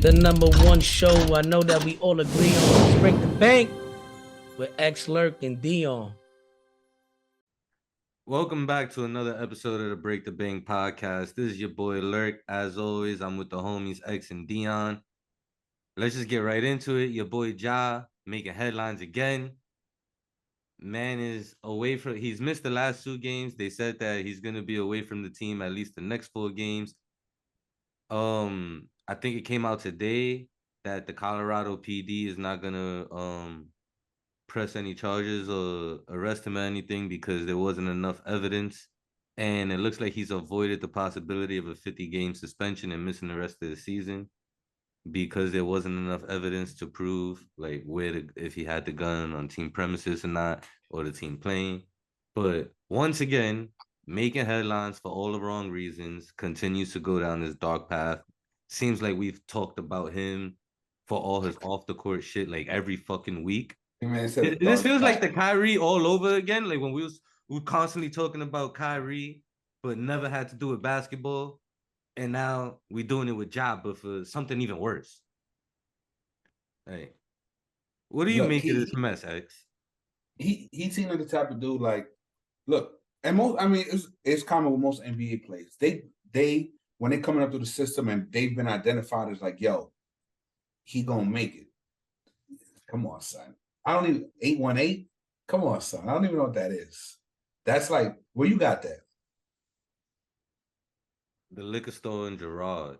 The number one show I know that we all agree on is Break the Bank with X Lerk and Deion. Welcome back to another episode of the Break the Bank podcast. This is your boy Lerk. As always, I'm with the homies X and Deion. Let's just get right into it. Your boy Ja making headlines again. Man is away from. He's missed the last 2 games. They said that he's gonna be away from the team at least the next 4 games. I think it came out today that the Colorado PD is not gonna press any charges or arrest him or anything because there wasn't enough evidence. And it looks like he's avoided the possibility of a 50-game suspension and missing the rest of the season because there wasn't enough evidence to prove like if he had the gun on team premises or not, or the team plane. But once again, making headlines for all the wrong reasons, continues to go down this dark path. Seems like we've talked about him for all his off the court shit like every fucking week. This feels like the Kyrie all over again. Like when we were constantly talking about Kyrie, but never had to do with basketball, and now we're doing it with Ja, but for something even worse. Hey, what do you make of this mess, X? He seemed like the type of dude like, look, and it's common with most NBA players. They when they coming up through the system and they've been identified as like, yo, he gonna make it. Come on, son. I don't even 818. Come on, son. I don't even know what that is. That's like where you got that? The liquor store in Girard.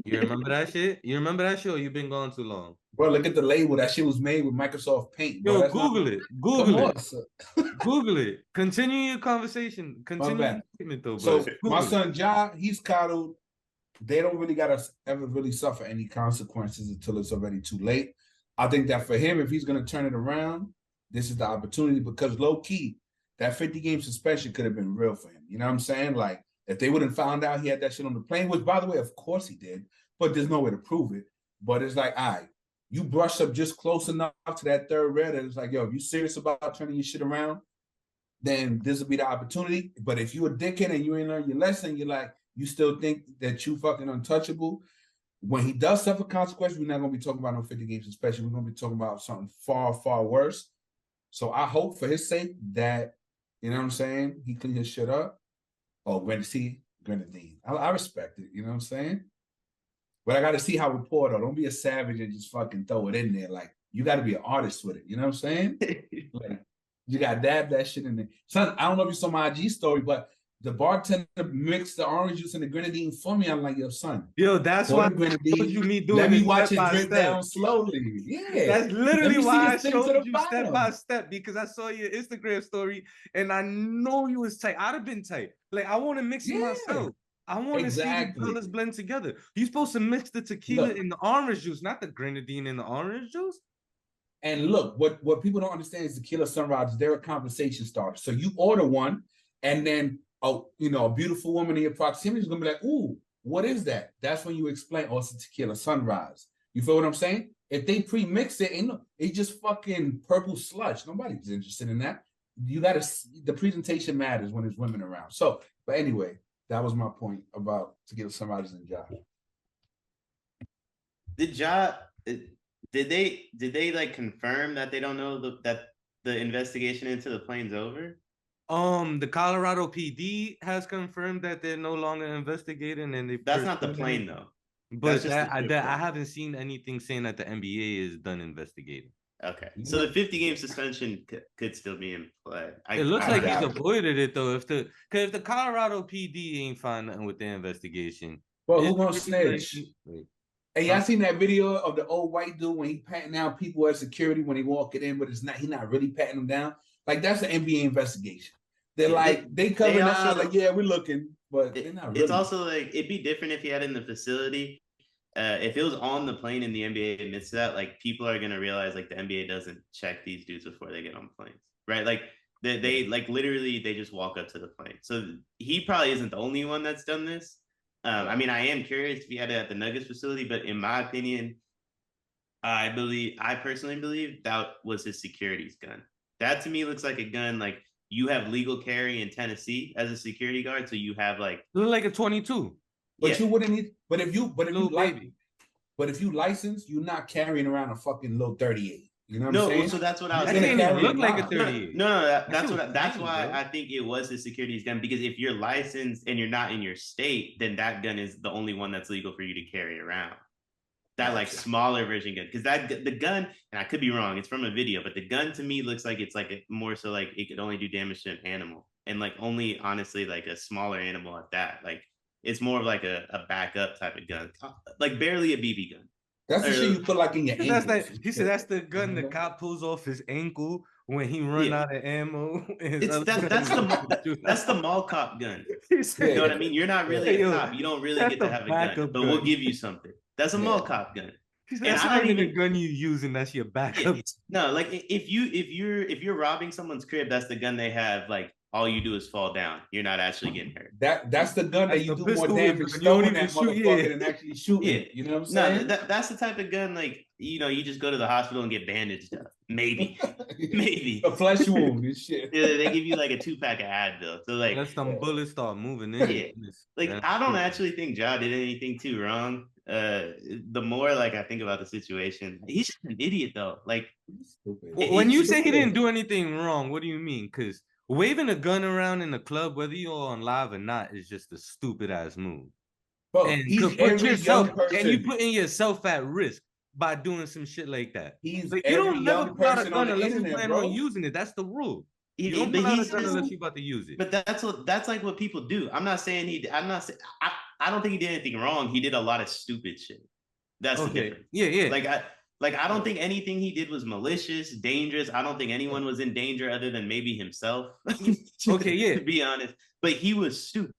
You remember that shit? You remember that shit, or you been gone too long? Bro, look at the label. That shit was made with Microsoft Paint. Bro. Yo, Google it. Google it. Google it. Continue your conversation. Continue your statement, though. So my son John, he's coddled. They don't really gotta ever really suffer any consequences until it's already too late. I think that for him, if he's gonna turn it around, this is the opportunity because low key, that 50-game suspension could have been real for him. You know what I'm saying? Like if they wouldn't found out he had that shit on the plane, which by the way, of course he did, but there's no way to prove it. But it's like, all right, you brushed up just close enough to that third red, and it's like, yo, if you serious about turning your shit around, then this will be the opportunity. But if you a dickhead and you ain't learned your lesson, you're like, you still think that you fucking untouchable. When he does suffer consequences, we're not going to be talking about no 50-game suspension. We're going to be talking about something far, far worse. So I hope for his sake that, you know what I'm saying, he clean his shit up. Oh, Grenadine. I respect it, you know what I'm saying? But I got to see how we pour it out. Don't be a savage and just fucking throw it in there. Like, you got to be an artist with it, you know what I'm saying? Like, you got to dab that shit in there. Son, I don't know if you saw my IG story, but the bartender mixed the orange juice and the grenadine for me. I'm like, yo, son. Yo, that's why you need doing. Let me watch it drip down slowly. Yeah, that's literally why I showed you step by step because I saw your Instagram story and I know you was tight. I'd have been tight. Like I want to mix it myself. I want to see the colors blend together. You're supposed to mix the tequila in the orange juice, not the grenadine in the orange juice. And look, what people don't understand is tequila sunrise. They're a conversation starter. So you order one, and then a beautiful woman in your proximity is gonna be like, ooh, what is that? That's when you explain, oh, it's a tequila sunrise. You feel what I'm saying? If they pre-mix it, it's just fucking purple sludge. Nobody's interested in that. You gotta the presentation matters when there's women around. So, but anyway, that was my point about tequila sunrise and Ja. Did they like confirm that they don't know that the investigation into the plane's over? The Colorado PD has confirmed that they're no longer investigating, and that's not the plane though. But I haven't seen anything saying that the NBA is done investigating. Okay, so the 50-game suspension could still be in play. It looks like he's avoided it though. If the Colorado PD ain't found nothing with their investigation, well, who gonna snitch? Hey, y'all seen that video of the old white dude when he patting down people at security when he walking in, but he's not really patting them down. Like that's an NBA investigation. They're they coming out like, yeah, we're looking, but they're not really. It's also like it'd be different if you had it in the facility. If it was on the plane and the NBA admits that, like people are gonna realize like the NBA doesn't check these dudes before they get on planes, right? Like they like literally they just walk up to the plane. So he probably isn't the only one that's done this. I mean, I am curious if he had it at the Nuggets facility, but in my opinion, I personally believe that was his security's gun. That to me looks like a gun. Like you have legal carry in Tennessee as a security guard, so you have like a 22. But you wouldn't need. But if you like, But if you license, you're not carrying around a fucking little 38. You know what I'm No, saying? so that's what I was That gonna didn't saying. even carry look like a No, 38. No, That that's shit was what. That's tiny, why bro. I think it was the securities gun, because if you're licensed and you're not in your state, then that gun is the only one that's legal for you to carry around. That like smaller version gun, because the gun, and I could be wrong, it's from a video, but the gun to me looks like it's like more so like it could only do damage to an animal, and like only honestly like a smaller animal at that. Like it's more of like a backup type of gun, like barely a BB gun. That's the shit you put like in your ankles. He said that's the gun the cop pulls off his ankle when he run out of ammo. That's the mall cop gun. Said, you know what I mean? You're not really a cop. You don't really get to have a gun, but we'll give you something. That's a mall cop gun. That's not even the gun you using. That's your backup. No, like if you're robbing someone's crib, that's the gun they have. Like all you do is fall down. You're not actually getting hurt. That's the gun that you do more damage throwing that motherfucker than actually shooting. Yeah. You know what I'm saying? No, that's the type of gun like you just go to the hospital and get bandaged up. Maybe a flesh wound and shit. Yeah, they give you like a 2-pack of Advil. So like let some bullets start moving in. Yeah. Like I don't actually think Ja did anything too wrong. The more like I think about the situation, he's just an idiot though. Like when you say he didn't do anything wrong, what do you mean? Because waving a gun around in the club, whether you're on live or not, is just a stupid ass move. Bro, and he's you putting yourself at risk by doing some shit like that. He's like, you don't never pull out a gun unless you plan on using it. That's the rule. You don't pull out a gun unless you're about to use it. But that's like what people do. I'm not saying I don't think he did anything wrong. He did a lot of stupid shit. That's the difference. Yeah. Like I don't think anything he did was malicious, dangerous. I don't think anyone was in danger other than maybe himself. To be honest. But he was stupid.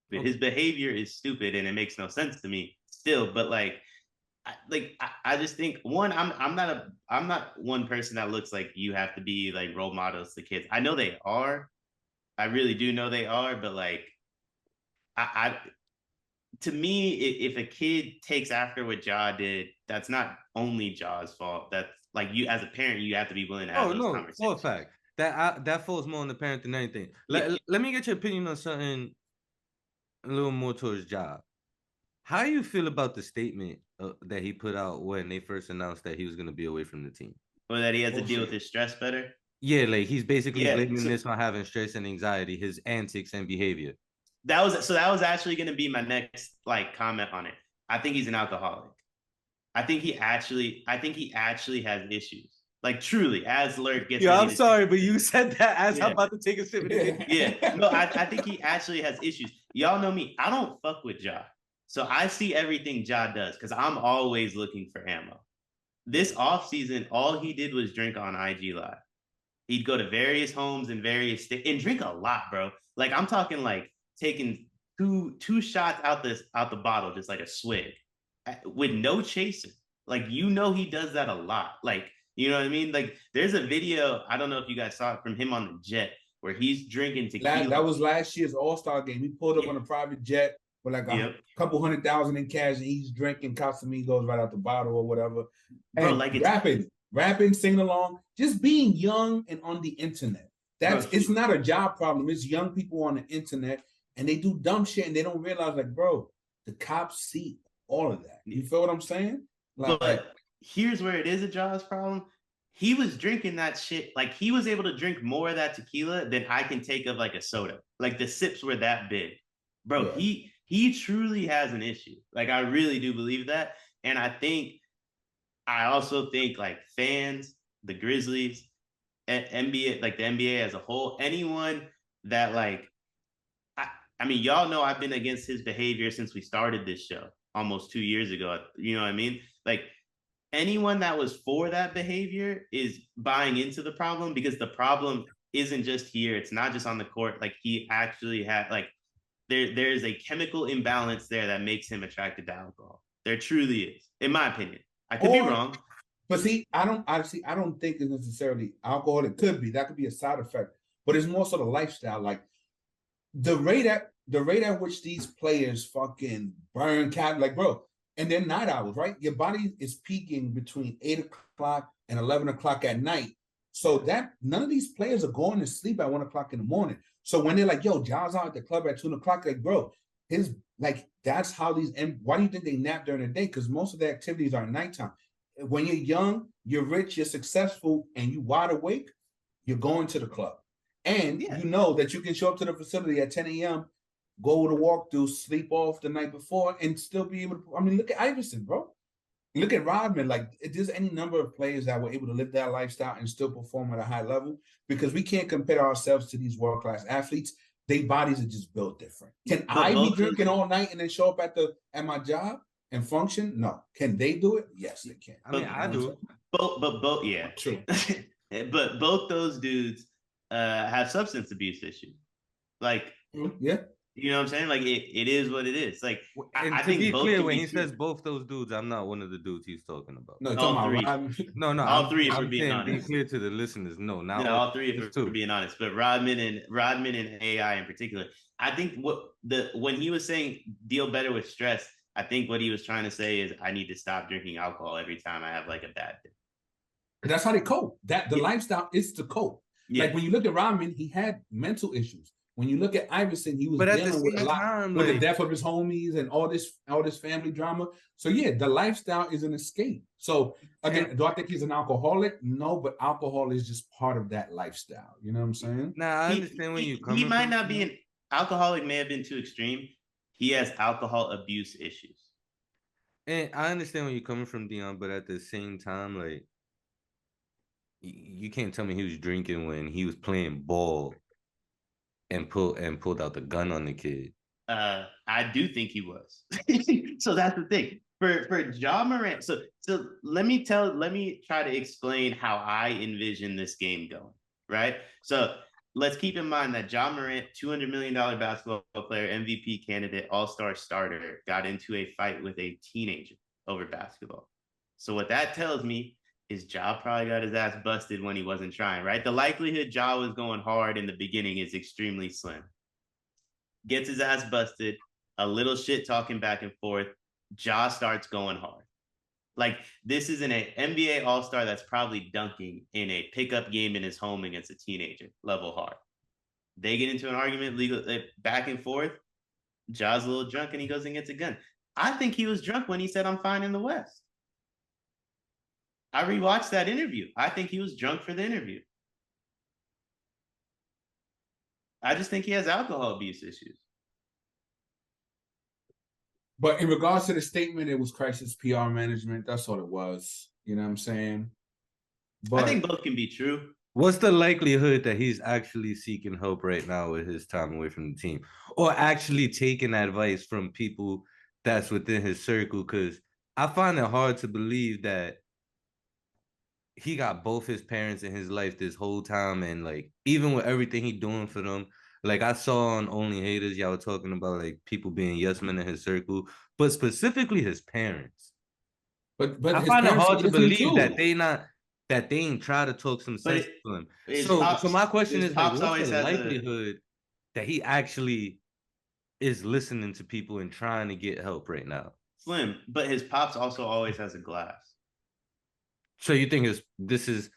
His behavior is stupid and it makes no sense to me still. But I just think I'm not one person that looks like you have to be like role models to kids. I know they are. I really do know they are, but like to me, if a kid takes after what Ja did, that's not only Ja's fault. That's like you as a parent, you have to be willing to have those conversations. For a fact. That falls more on the parent than anything. Let me get your opinion on something a little more towards Ja. How do you feel about the statement that he put out when they first announced that he was going to be away from the team? Or that he has to deal with his stress better? Yeah, like he's basically blaming this on having stress and anxiety, his antics and behavior. That was actually going to be my next like comment on it. I think he's an alcoholic. I think he actually has issues. Like truly, as Lerk gets. Yeah, I'm sorry, but you said that as I'm about to take a sip of it. Yeah, no, I think he actually has issues. Y'all know me. I don't fuck with Ja. So I see everything Ja does because I'm always looking for ammo. This offseason, all he did was drink on IG Live. He'd go to various homes in various states and drink a lot, bro. Like I'm talking like taking two shots out the bottle, just like a swig, with no chaser. Like he does that a lot. Like you know what I mean? Like there's a video, I don't know if you guys saw it, from him on the jet where he's drinking tequila. That was last year's All-Star game. He pulled up on a private jet with like a couple $100,000 in cash, and he's drinking Casamigos right out the bottle or whatever. And bro, like rapping, singing along, just being young and on the internet. It's not a job problem. It's young people on the internet and they do dumb shit and they don't realize, like, bro, the cops see all of that. You feel what I'm saying? Like, but here's where it is a Ja's problem. He was drinking that shit. Like he was able to drink more of that tequila than I can take of like a soda. Like the sips were that big. Bro, he truly has an issue. Like I really do believe that. And I also think like fans, the Grizzlies, NBA, like the NBA as a whole, anyone that like, I mean, y'all know I've been against his behavior since we started this show almost 2 years ago. You know what I mean? Like anyone that was for that behavior is buying into the problem because the problem isn't just here. It's not just on the court. Like he actually had like, there's a chemical imbalance there that makes him attracted to alcohol. There truly is, in my opinion. I could be wrong. But see, I don't think it's necessarily alcohol. It could be. That could be a side effect. But it's more sort of lifestyle. Like the rate at which these players fucking burn cat, like bro, and they're night owls, right? Your body is peaking between 8 o'clock and 11 o'clock at night. So that none of these players are going to sleep at 1 o'clock in the morning. So when they're like, yo, Ja's out at the club at 2 o'clock, like, bro, that's how these. And why do you think they nap during the day? Because most of the activities are nighttime. When you're young, you're rich, you're successful, and you wide awake, you're going to the club. And you know that you can show up to the facility at 10 a.m., go to walkthrough, sleep off the night before, and still be able to. I mean, look at Iverson, bro. Look at Rodman. Like, there's any number of players that were able to live that lifestyle and still perform at a high level, because we can't compare ourselves to these world-class athletes. Their bodies are just built different. Can I be drinking all night and then show up at my job and function? No. Can they do it? Yes, they can. I mean, I do. Both, yeah. True. But both those dudes have substance abuse issues. Like, yeah. You know what I'm saying? Like, it is what it is. Like, and I to think be both clear, can when be he true. says both those dudes, I'm not one of the dudes he's talking about. No, all three. No, all three. If we're I'm being saying, honest, be clear to the listeners. No, not all three. If two. we're being honest, but Rodman and AI in particular, I think when he was saying deal better with stress, I think what he was trying to say is I need to stop drinking alcohol every time I have like a bad day. That's how they cope. The lifestyle is to cope. Yeah. Like, when you look at Rodman, he had mental issues. When you look at Iverson, he was dealing with a lot with the death of his homies and all this family drama. So yeah, the lifestyle is an escape. So again, do I think he's an alcoholic? No, but alcohol is just part of that lifestyle. You know what I'm saying? Nah, I understand when you come. He might not be an alcoholic. May have been too extreme. He has alcohol abuse issues. And I understand where you're coming from, Deion, but at the same time, like, you can't tell me he was drinking when he was playing ball and pulled out the gun on the kid. I do think he was. So that's the thing. For Ja Morant, so let me try to explain how I envision this game going, right? So let's keep in mind that Ja Morant, $200 million basketball player, MVP candidate, all-star starter, got into a fight with a teenager over basketball. So what that tells me is Ja probably got his ass busted when he wasn't trying, right? The likelihood Ja was going hard in the beginning is extremely slim. Gets his ass busted, a little shit talking back and forth. Ja starts going hard. Like, this is an NBA All-Star that's probably dunking in a pickup game in his home against a teenager, level hard. They get into an argument, back and forth. Ja's a little drunk and he goes and gets a gun. I think he was drunk when he said, "I'm fine in the West." I rewatched that interview. I think he was drunk for the interview. I just think he has alcohol abuse issues. But in regards to the statement, it was crisis PR management. That's all it was. You know what I'm saying? But I think both can be true. What's the likelihood that he's actually seeking help right now with his time away from the team, or actually taking advice from people that's within his circle? Because I find it hard to believe that he got both his parents in his life this whole time, and like, even with everything he doing for them, like, I saw on Only Haters, y'all were talking about like people being yes men in his circle, but specifically his parents. But I find it hard to believe that they ain't try to talk some sense to him. So my question is, like, what's the likelihood that he actually is listening to people and trying to get help right now? Slim, but his pops also always has a glass. So you think this is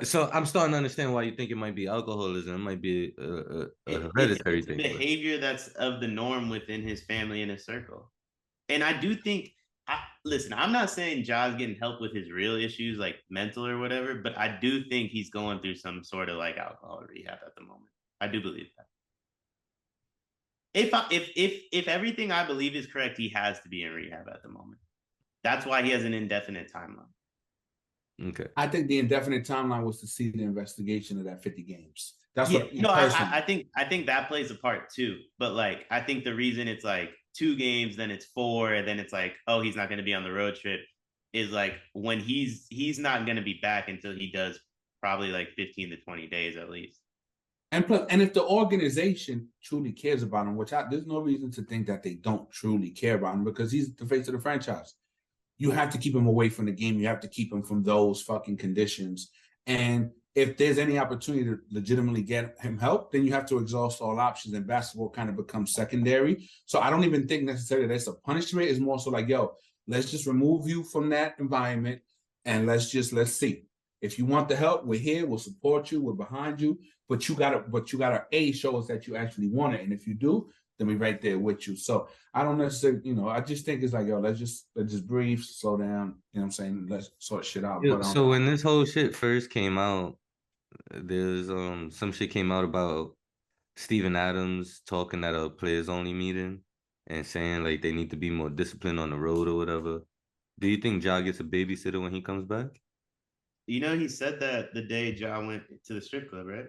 so I'm starting to understand why you think it might be alcoholism. It might be a hereditary thing. Behavior that's of the norm within his family and his circle. And I do think, listen, I'm not saying Ja's getting help with his real issues, like mental or whatever, but I do think he's going through some sort of like alcohol rehab at the moment. I do believe that. If everything I believe is correct, he has to be in rehab at the moment. That's why he has an indefinite timeline. Okay. I think the indefinite timeline was to see the investigation of that 50 games. That's what. No, I think that plays a part too. But like, I think the reason it's like 2 games, then it's 4, and then it's like, oh, he's not going to be on the road trip, is like when he's not going to be back until he does probably like 15 to 20 days at least. And plus, and if the organization truly cares about him, which there's no reason to think that they don't truly care about him, because he's the face of the franchise. You have to keep him away from the game. You have to keep him from those fucking conditions. And if there's any opportunity to legitimately get him help, then you have to exhaust all options, and basketball kind of becomes secondary. So I don't even think necessarily that's a punishment. It's more so like, yo, let's just remove you from that environment and let's see. If you want the help, we're here. We'll support you. We're behind you. But you gotta show us that you actually want it. And if you do, then we right there with you. So I don't necessarily, I just think it's like, yo, let's just breathe, slow down. You know what I'm saying? Let's sort shit out. Yeah, But so when this whole shit first came out, there's some shit came out about Steven Adams talking at a players only meeting and saying like they need to be more disciplined on the road or whatever. Do you think Ja gets a babysitter when he comes back? You know, he said that the day Ja went to the strip club, right?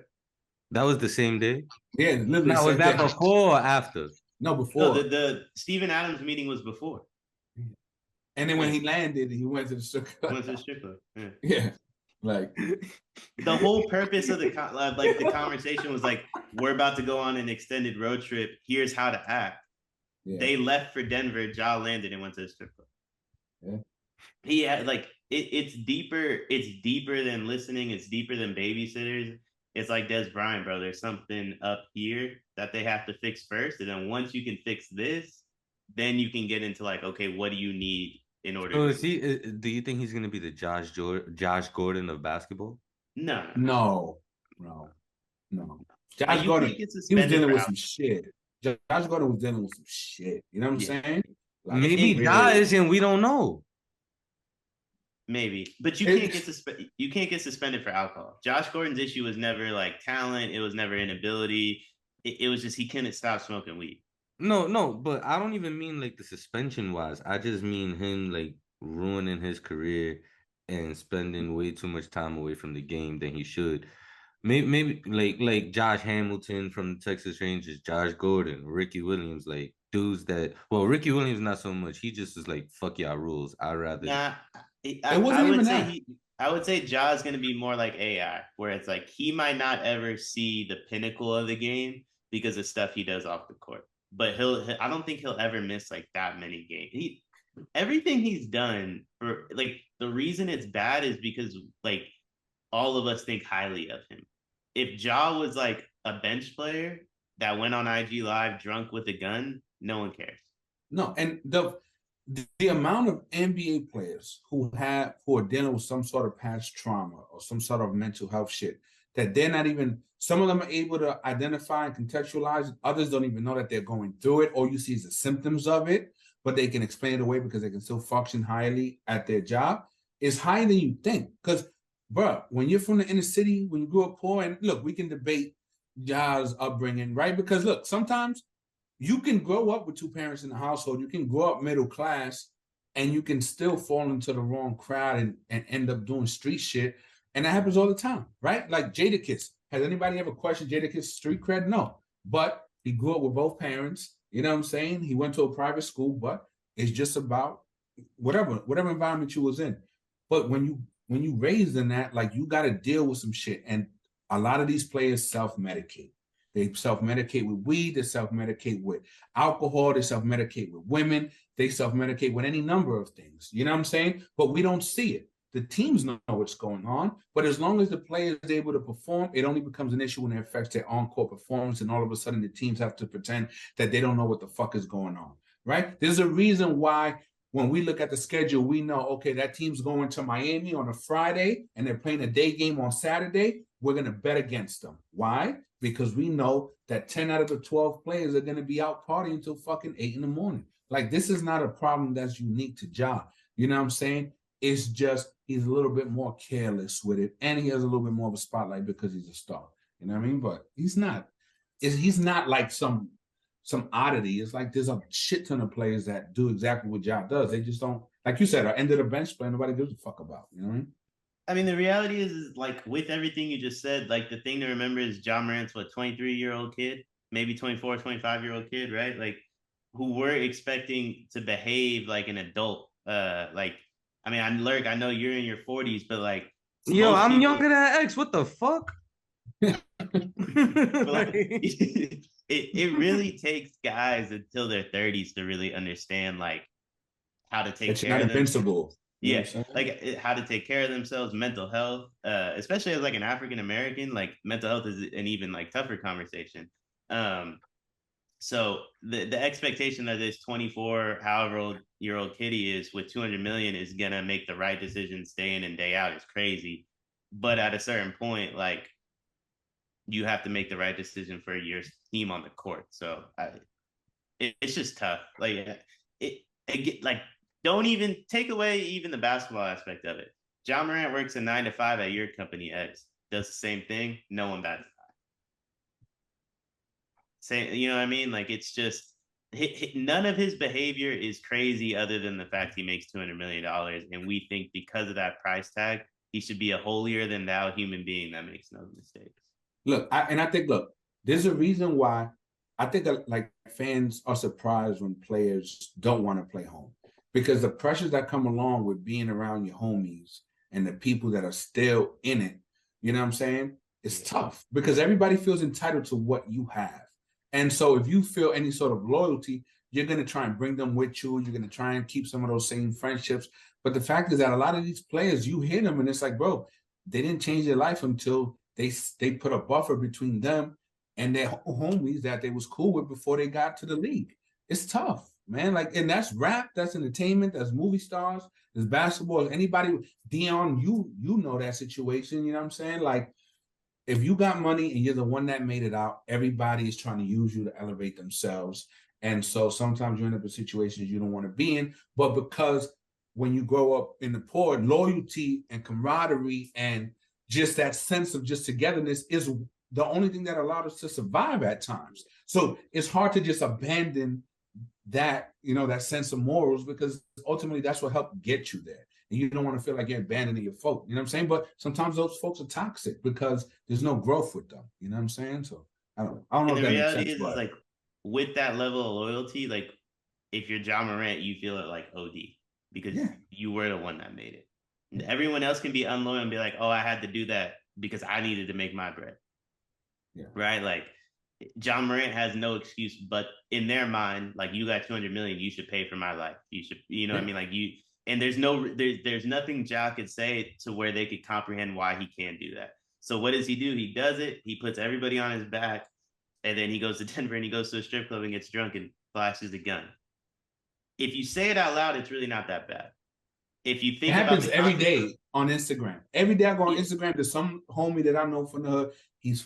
That was the same day. yeah, literally Now was said that before or after? No, No, before. the Steven Adams meeting was before. And then when he landed, he went to the strip club. Went to the strip club. Yeah. Yeah, like The whole purpose of the conversation was like, we're about to go on an extended road trip. Here's how to act. yeah. They left for Denver. Ja landed and went to the strip club. Yeah. He had like it's deeper. It's deeper than listening. It's deeper than babysitters. It's like Des Bryant, bro. There's something up here that they have to fix first, and then once you can fix this, then you can get into like, okay, what do you need in order? So is he? Do you think he's gonna be the Josh Gordon of basketball? No. Josh Gordon, he was dealing with some shit. Josh Gordon was dealing with some shit. You know what I'm saying? Like, maybe Ja is, and we don't know. Maybe, but you can't get suspended for alcohol. Josh Gordon's issue was never like talent. It was never inability. It was just he couldn't stop smoking weed. No, but I don't even mean like the suspension wise. I just mean him like ruining his career and spending way too much time away from the game than he should. Maybe like Josh Hamilton from the Texas Rangers, Josh Gordon, Ricky Williams, like dudes that. Well, Ricky Williams not so much. He just is like fuck y'all rules. I rather. Nah, I would say Ja is going to be more like AI, where it's like he might not ever see the pinnacle of the game because of stuff he does off the court. But I don't think he'll ever miss like that many games. Everything he's done for like the reason it's bad is because like all of us think highly of him. If Ja was like a bench player that went on IG Live drunk with a gun, no one cares. No, and the amount of NBA players who are dealing with some sort of past trauma or some sort of mental health shit that they're not even, some of them are able to identify and contextualize it. Others don't even know that they're going through it. All you see is the symptoms of it, but they can explain it away because they can still function highly at their job. It's higher than you think. Because, bro, when you're from the inner city, when you grew up poor, and look, we can debate Ja's upbringing, right? Because look, sometimes you can grow up with two parents in the household. You can grow up middle class and you can still fall into the wrong crowd and end up doing street shit. And that happens all the time, right? Like Jadakiss. Has anybody ever questioned Jadakiss' street cred? No. But he grew up with both parents. You know what I'm saying? He went to a private school, but it's just about whatever environment you was in. But when you raised in that, like you got to deal with some shit. And a lot of these players self-medicate. They self-medicate with weed. They self-medicate with alcohol. They self-medicate with women. They self-medicate with any number of things. You know what I'm saying? But we don't see it. The teams know what's going on. But as long as the player is able to perform, it only becomes an issue when it affects their on-court performance. And all of a sudden, the teams have to pretend that they don't know what the fuck is going on. Right? There's a reason why when we look at the schedule, we know, okay, that team's going to Miami on a Friday and they're playing a day game on Saturday. We're going to bet against them. Why? Because we know that 10 out of the 12 players are going to be out partying until fucking 8 in the morning. Like, this is not a problem that's unique to Ja. You know what I'm saying? It's just he's a little bit more careless with it, and he has a little bit more of a spotlight because he's a star. You know what I mean? But he's not like some oddity. It's like there's a shit ton of players that do exactly what Ja does. They just don't, like you said, are end of the bench player. Nobody gives a fuck about. You know what I mean? I mean, the reality is like with everything you just said, like the thing to remember is Ja Morant's 23-year-old kid, maybe 24, 25-year-old kid, right? Like who we're expecting to behave like an adult. Like, I mean, Lerk, I know you're in your 40s, but like, yo, I'm younger than X. What the fuck? Like, it really takes guys until their 30s to really understand like how to take care of them. Invincible. Yeah, like how to take care of themselves, mental health, especially as like an African American, like mental health is an even like tougher conversation. So the expectation of this 24, however year old kitty is with 200 million is gonna make the right decisions day in and day out is crazy. But at a certain point, like you have to make the right decision for your team on the court. So It's just tough. Like like don't even take away even the basketball aspect of it. John Morant works a 9 to 5 at your company X, does the same thing. No one bats an eye. Say, you know what I mean? Like it's just none of his behavior is crazy, other than the fact he makes $200 million, and we think because of that price tag, he should be a holier than thou human being that makes no mistakes. Look, I think, look, there's a reason why I think like fans are surprised when players don't want to play home, because the pressures that come along with being around your homies and the people that are still in it, you know what I'm saying? It's tough because everybody feels entitled to what you have. And so if you feel any sort of loyalty, you're going to try and bring them with you. You're going to try and keep some of those same friendships. But the fact is that a lot of these players, you hear them and it's like, bro, they didn't change their life until they put a buffer between them and their homies that they was cool with before they got to the league. It's tough, man. Like, and that's rap, that's entertainment, that's movie stars, there's basketball. Anybody, Deion, you know that situation. You know what I'm saying? Like, if you got money and you're the one that made it out, everybody is trying to use you to elevate themselves. And so sometimes you end up in situations you don't want to be in. But because when you grow up in the poor, loyalty and camaraderie and just that sense of just togetherness is the only thing that allowed us to survive at times. So it's hard to just abandon that, you know, that sense of morals, because ultimately that's what helped get you there. And you don't want to feel like you're abandoning your folk. You know what I'm saying? But sometimes those folks are toxic because there's no growth with them. You know what I'm saying? So I don't know And if the that makes reality sense. is like with that level of loyalty, like if you're John Morant, you feel it like OD because you were the one that made it. And everyone else can be unloyal and be like, oh, I had to do that because I needed to make my bread. Yeah. Right? Like John Morant has no excuse, but in their mind, like you got 200 million, you should pay for my life. You should, you know what I mean? Like you, and there's nothing Ja could say to where they could comprehend why he can't do that. So what does he do? He does it. He puts everybody on his back, and then he goes to Denver and he goes to a strip club and gets drunk and flashes a gun. If you say it out loud, it's really not that bad. If you think it happens about every day on Instagram. Every day I go on Instagram, there's some homie that I know from the hood. He's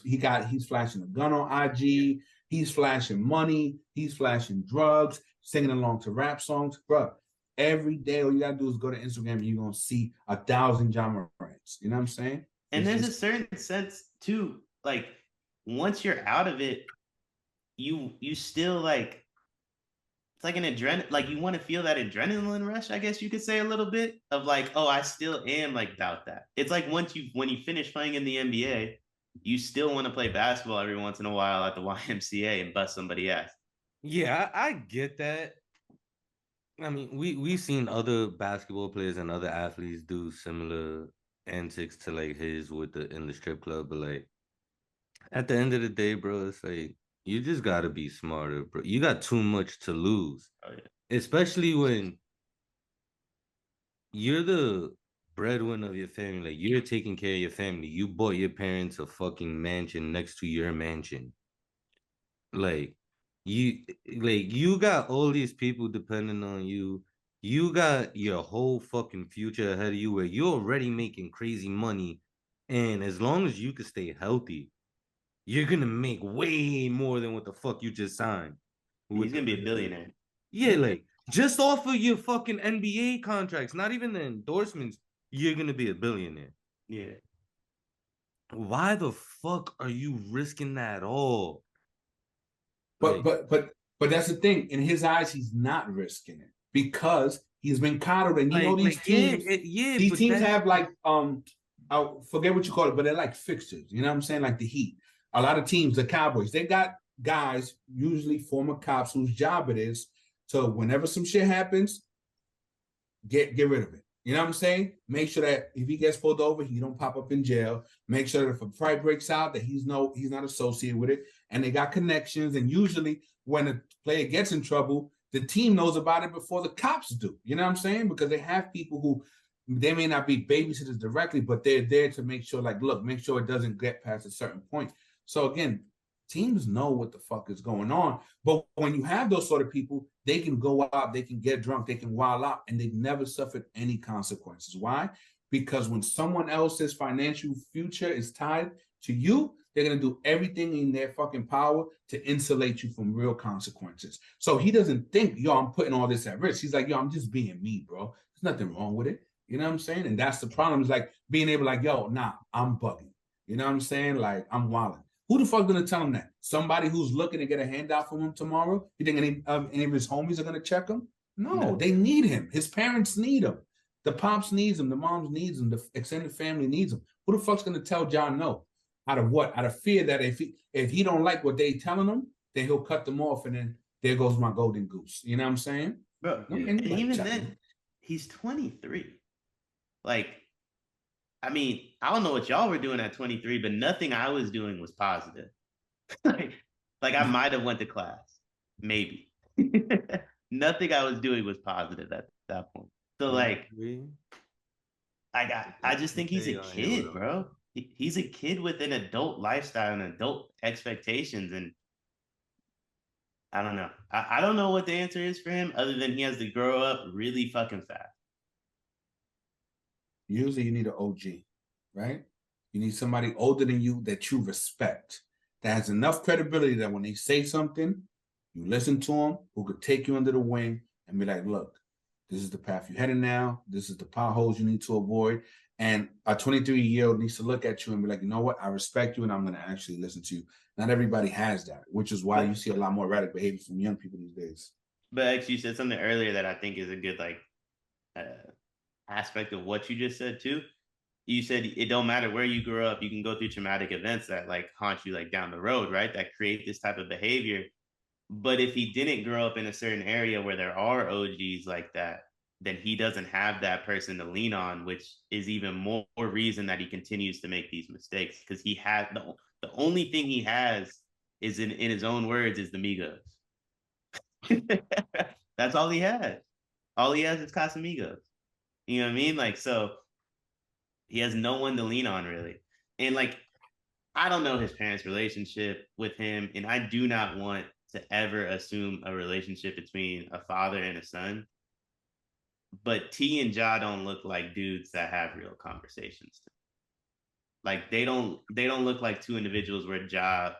flashing a gun on IG. He's flashing money. He's flashing drugs, singing along to rap songs. Bro, every day, all you gotta do is go to Instagram and you're gonna see 1,000 John Morants. You know what I'm saying? And there's a certain sense too, like once you're out of it, you still like it's like an adrenaline, like you want to feel that adrenaline rush, I guess you could say, a little bit of like, oh, I still am like about that. It's like when you finish playing in the NBA, you still want to play basketball every once in a while at the YMCA and bust somebody ass. Yeah, I get that. I mean, we've seen other basketball players and other athletes do similar antics to like his in the strip club, but like at the end of the day, bro, it's like you just gotta be smarter, bro. You got too much to lose. Oh, yeah. Especially when you're the breadwinner of your family. Like you're taking care of your family. You bought your parents a fucking mansion next to your mansion. Like you got all these people depending on you. You got your whole fucking future ahead of you where you're already making crazy money. And as long as you can stay healthy, you're gonna make way more than what the fuck you just signed. He's gonna be a billionaire. Yeah, like just off of your fucking NBA contracts, not even the endorsements, you're gonna be a billionaire. Yeah. Why the fuck are you risking that all? But that's the thing. In his eyes, he's not risking it because he's been coddled, and you know these teams. These teams have like I forget what you call it, but they're like fixers. You know what I'm saying? Like the Heat. A lot of teams, the Cowboys, they got guys, usually former cops, whose job it is to whenever some shit happens, get rid of it. You know what I'm saying? Make sure that if he gets pulled over, he don't pop up in jail. Make sure that if a fight breaks out, that he's not associated with it. And they got connections. And usually when a player gets in trouble, the team knows about it before the cops do. You know what I'm saying? Because they have people who they may not be babysitters directly, but they're there to make sure, like, look, make sure it doesn't get past a certain point. So again, teams know what the fuck is going on. But when you have those sort of people, they can go out, they can get drunk, they can wild out, and they've never suffered any consequences. Why? Because when someone else's financial future is tied to you, They're going to do everything in their fucking power to insulate you from real consequences. So he doesn't think, yo, I'm putting all this at risk. He's like, yo, I'm just being me, bro. There's nothing wrong with it. You know what I'm saying? And that's the problem. Is like being able, like, yo, nah, I'm bugging. You know what I'm saying? Like, I'm wilding. Who the fuck gonna tell him that? Somebody who's looking to get a handout from him tomorrow? You think any of his homies are gonna check him? No, they need him. His parents need him. The pops needs him. The moms needs him. The extended family needs him. Who the fuck's gonna tell John no? Out of what? Out of fear that if he don't like what they telling him, then he'll cut them off, and then there goes my golden goose. You know what I'm saying? Bro, and even then, he's 23. Like, I mean, I don't know what y'all were doing at 23, but nothing I was doing was positive. like I might have went to class, maybe. Nothing I was doing was positive at that point. So like, I just think he's a kid, bro. He's a kid with an adult lifestyle and adult expectations, and I don't know. I don't know what the answer is for him, other than he has to grow up really fucking fast. Usually you need an OG, right? You need somebody older than you that you respect, that has enough credibility that when they say something, you listen to them, who could take you under the wing and be like, look, this is the path you're heading now. This is the potholes you need to avoid. And a 23-year-old needs to look at you and be like, you know what? I respect you and I'm going to actually listen to you. Not everybody has that, which is why you see a lot more erratic behavior from young people these days. But actually, you said something earlier that I think is a good, like, aspect of what you just said too. You said it don't matter where you grew up, you can go through traumatic events that like haunt you like down the road, right? That create this type of behavior. But if he didn't grow up in a certain area where there are OGs like that, then he doesn't have that person to lean on, which is even more reason that he continues to make these mistakes, because he had the only thing he has is in his own words is the Migos. That's all he has. All he has is Casamigos. You know what I mean? Like, so he has no one to lean on really. And like, I don't know his parents' relationship with him, and I do not want to ever assume a relationship between a father and a son. But T and Ja don't look like dudes that have real conversations. Like they don't look like two individuals where Ja,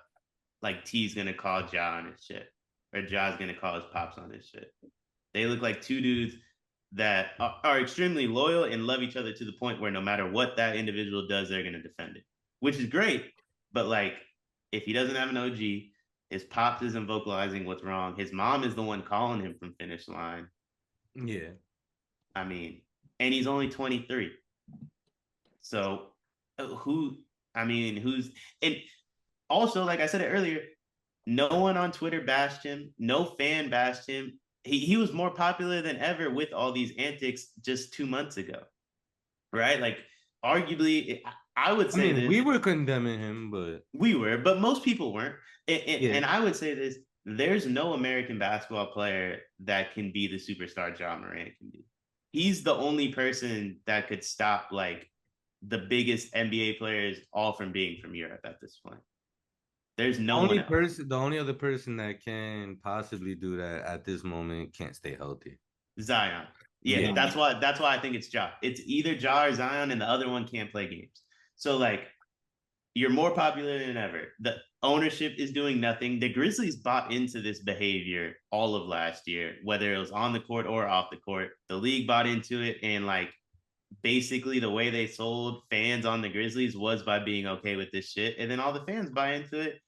like T's gonna call Ja on his shit, or Ja's gonna call his pops on his shit. They look like two dudes that are extremely loyal and love each other to the point where no matter what that individual does, they're gonna defend it, which is great. But like, if he doesn't have an OG, his pops isn't vocalizing what's wrong. His mom is the one calling him from finish line. Yeah. I mean, and he's only 23. So who's, and also, like I said it earlier, no one on Twitter bashed him. No fan bashed him. He was more popular than ever with all these antics just 2 months ago. Right? Like, arguably, I would say this. We were condemning him, but most people weren't. And I would say this, there's no American basketball player that can be the superstar Ja Morant can be. He's the only person that could stop like the biggest NBA players all from being from Europe at this point. There's no one else. The only other person that can possibly do that at this moment can't stay healthy. Zion. Yeah. That's why I think it's Ja. It's either Ja or Zion, and the other one can't play games. So like, you're more popular than ever. The ownership is doing nothing. The Grizzlies bought into this behavior all of last year, whether it was on the court or off the court. The league bought into it, and like, basically the way they sold fans on the Grizzlies was by being okay with this shit. And then all the fans buy into it.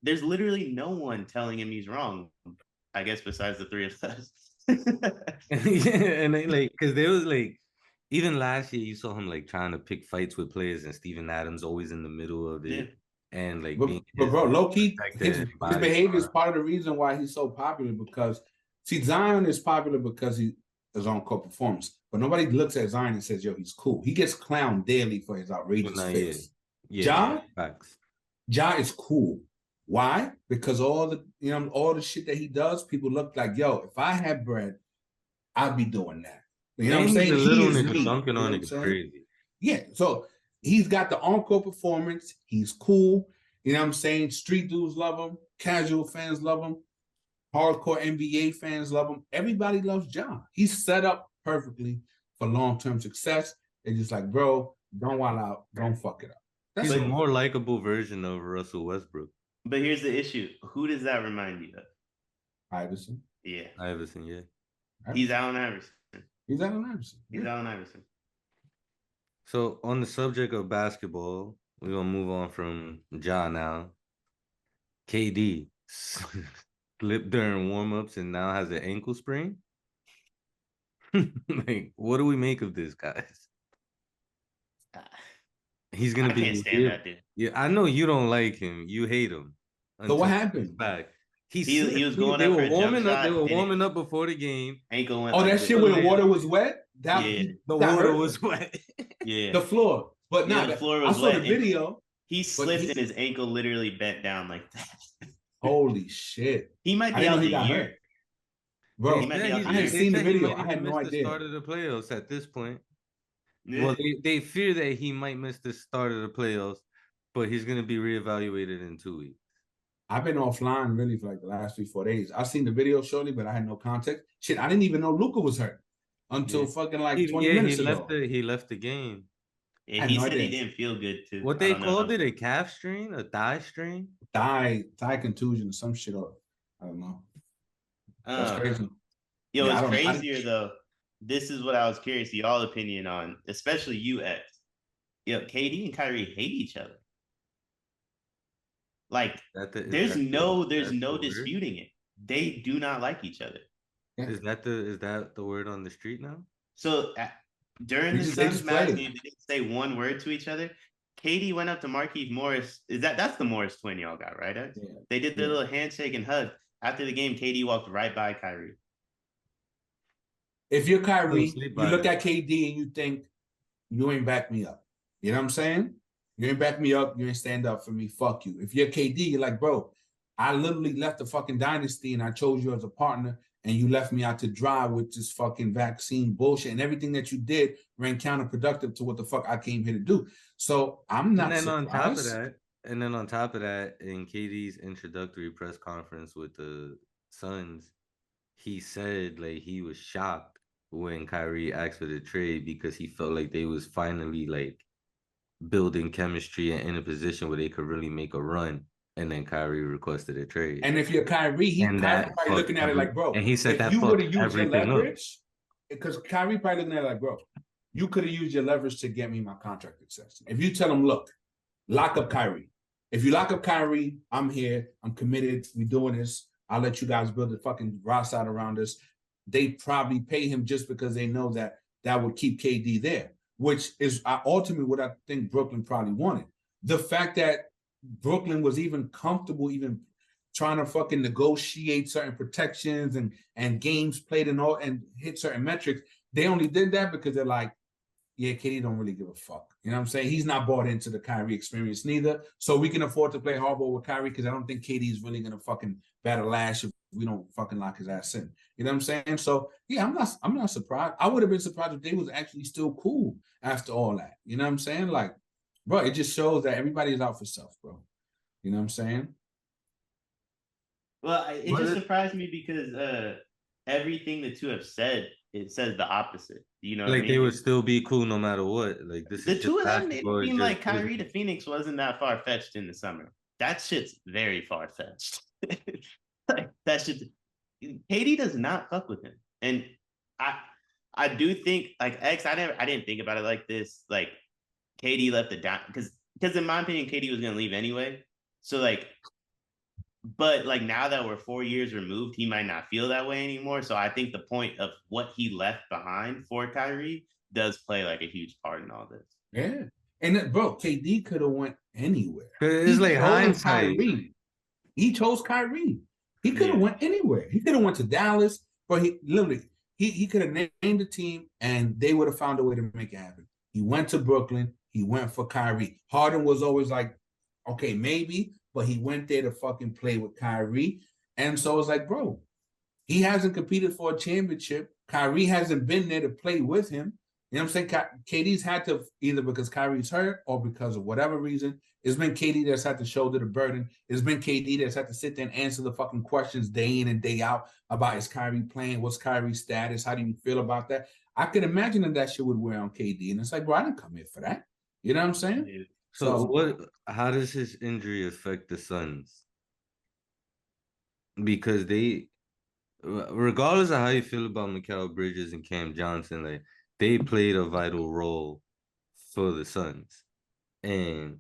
There's literally no one telling him he's wrong, I guess, besides the three of us. And they, like, because there was like, even last year you saw him like trying to pick fights with players, and Steven Adams always in the middle of it. Yeah. And like, but bro, low-key, his behavior is part of the reason why he's so popular, because Zion is popular because he is on court performance, but nobody looks at Zion and says, yo, he's cool. He gets clowned daily for his outrageous face. Ja is cool. Why? Because all the shit that he does, people look like, yo, if I had bread, I'd be doing that. You know what I'm saying? He is nigga dunking on it crazy. Yeah, so he's got the encore performance. He's cool. You know what I'm saying? Street dudes love him. Casual fans love him. Hardcore NBA fans love him. Everybody loves Ja. He's set up perfectly for long-term success. They're just like, bro, don't wild out. Don't fuck it up. That's He's a it. more likable version of Russell Westbrook. But here's the issue. Who does that remind you of? Iverson. Yeah. Iverson, yeah. He's Allen Iverson. He's Allen Iverson. He's Yeah. Allen Iverson. So on the subject of basketball, we're gonna move on from Ja now. KD slipped during warm-ups and now has an ankle sprain. Like, what do we make of this, guys? He's gonna I can't stand that dude. Yeah, I know you don't like him. You hate him. So what Until happened? back. He was going They up for were a jump warming up. shot They were and warming up before the game. ankle went. Oh, like that this. shit where the water was wet. That Yeah. The got water hurt? was wet. Yeah. The floor, but Yeah, not the floor I was saw wet the and- video. He slipped he- and his ankle literally bent down like that. Holy shit! He might I be didn't out know he the got year. hurt, bro. He might be out the I had year. seen the said he video. might I had even no miss the idea. start of the playoffs at this point. Yeah. Well, they fear that he might miss the start of the playoffs, but he's gonna be reevaluated in 2 weeks. I've been offline really for like the last 3-4 days. I seen the video shortly, but I had no context. Shit, I didn't even know Luka was hurt until Yeah. fucking like 20 minutes ago. He left the game. I Yeah, had he no said he idea. didn't feel good too. What I they don't know. called it, a calf strain, a thigh strain. Thigh contusion or some shit. Or I don't know. That's crazy. Yo, Yeah, it's I don't- crazier though. This is what I was curious y'all opinion on, especially you, X. Yo, KD and Kyrie hate each other. Like, there's no disputing it. They do not like each other. Yeah. Is that the word on the street now? So during They the just Suns match, played. they didn't say one word to each other. KD went up to Marquise Morris. That's the Morris twin y'all got, right? X? Yeah. They did their Yeah. little handshake and hug. After the game, KD walked right by Kyrie. If you're Kyrie, sleep you by look it. at KD and you think, you ain't back me up. You know what I'm saying? You ain't back me up. You ain't stand up for me. Fuck you. If you're KD, you're like, bro, I literally left the fucking dynasty and I chose you as a partner and you left me out to dry with this fucking vaccine bullshit and everything that you did ran counterproductive to what the fuck I came here to do. So I'm not And then surprised. on top of that, in KD's introductory press conference with the Suns, he said like he was shocked when Kyrie asked for the trade because he felt like they was finally like building chemistry and in a position where they could really make a run. And then Kyrie requested a trade. And if you're Kyrie, Kyrie probably looking at it like, bro, and he said if that you would have fucked used your everything up. leverage, because Kyrie probably looking at it like, bro, you could have used your leverage to get me my contract extension. If you tell him, look, lock up Kyrie. If you lock up Kyrie, I'm here. I'm committed. We doing this. I'll let you guys build a fucking roster out around us. They probably pay him just because they know that would keep KD there, which is ultimately what I think Brooklyn probably wanted. The fact that Brooklyn was even comfortable, even trying to fucking negotiate certain protections and games played and all and hit certain metrics, they only did that because they're like, yeah, KD don't really give a fuck. You know what I'm saying? He's not bought into the Kyrie experience neither. So we can afford to play hardball with Kyrie because I don't think KD is really gonna fucking bat a lash if we don't fucking lock his ass in. You know what I'm saying? So yeah, I'm not surprised. I would have been surprised if they was actually still cool after all that. You know what I'm saying? Like, bro, it just shows that everybody is out for self, bro. You know what I'm saying? Well, it just surprised me because everything the two have said, it says the opposite. You know, what I mean? They would still be cool no matter what. Like this, the is two of them made basketball, it it's seem just like Kyrie business. to Phoenix wasn't that far fetched in the summer. That shit's very far fetched. Like, that shit. KD does not fuck with him, and I do think like X. I didn't think about it like this. Like KD left the down because in my opinion, KD was gonna leave anyway. So like. But like now that we're 4 years removed, he might not feel that way anymore. So I think the point of what he left behind for Kyrie does play like a huge part in all this. Yeah. And bro, KD could have went anywhere. It's like hindsight. Kyrie. He chose Kyrie. He could have went anywhere. He could have went to Dallas, but he literally he could have named the team and they would have found a way to make it happen. He went to Brooklyn. He went for Kyrie. Harden was always like, okay, maybe. But he went there to fucking play with Kyrie. And so it's like, bro, he hasn't competed for a championship. Kyrie hasn't been there to play with him. You know what I'm saying? KD's had to, either because Kyrie's hurt or because of whatever reason, it's been KD that's had to shoulder the burden. It's been KD that's had to sit there and answer the fucking questions day in and day out about is Kyrie playing? What's Kyrie's status? How do you feel about that? I could imagine that shit would wear on KD. And it's like, bro, I didn't come here for that. You know what I'm saying? Yeah. So what? How does his injury affect the Suns? Because they, regardless of how you feel about Mikal Bridges and Cam Johnson, like they played a vital role for the Suns, and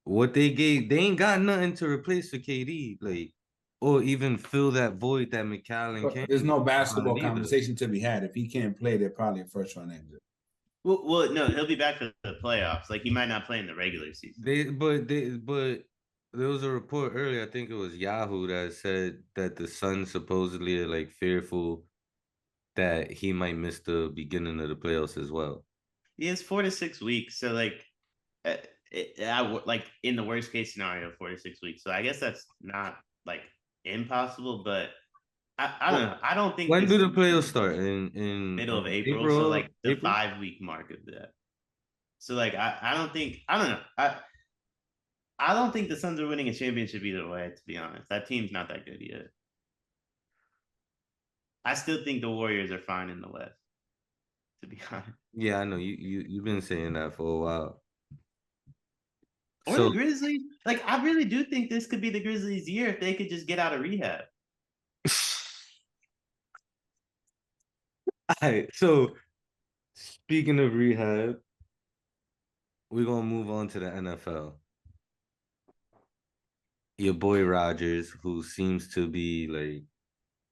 what they gave, they ain't got nothing to replace for KD, like, or even fill that void that Mikal and Cam. There's no basketball either. conversation to be had. If he can't play, they're probably a first round exit. Well, no, he'll be back for the playoffs. Like he might not play in the regular season. But there was a report earlier. I think it was Yahoo that said that the Suns supposedly are like fearful that he might miss the beginning of the playoffs as well. He has 4 to 6 weeks. So like, like in the worst case scenario, 4 to 6 weeks. So I guess that's not like impossible, but I don't know. I don't think when do the playoffs start? In middle of April, so like the 5-week mark of that. So like I don't know. I don't think the Suns are winning a championship either way, to be honest. That team's not that good yet. I still think the Warriors are fine in the West, to be honest. Yeah, I know you've been saying that for a while. Or the Grizzlies. Like I really do think this could be the Grizzlies' year if they could just get out of rehab. All right, so speaking of rehab, we're gonna move on to the NFL. Your boy Rodgers, who seems to be like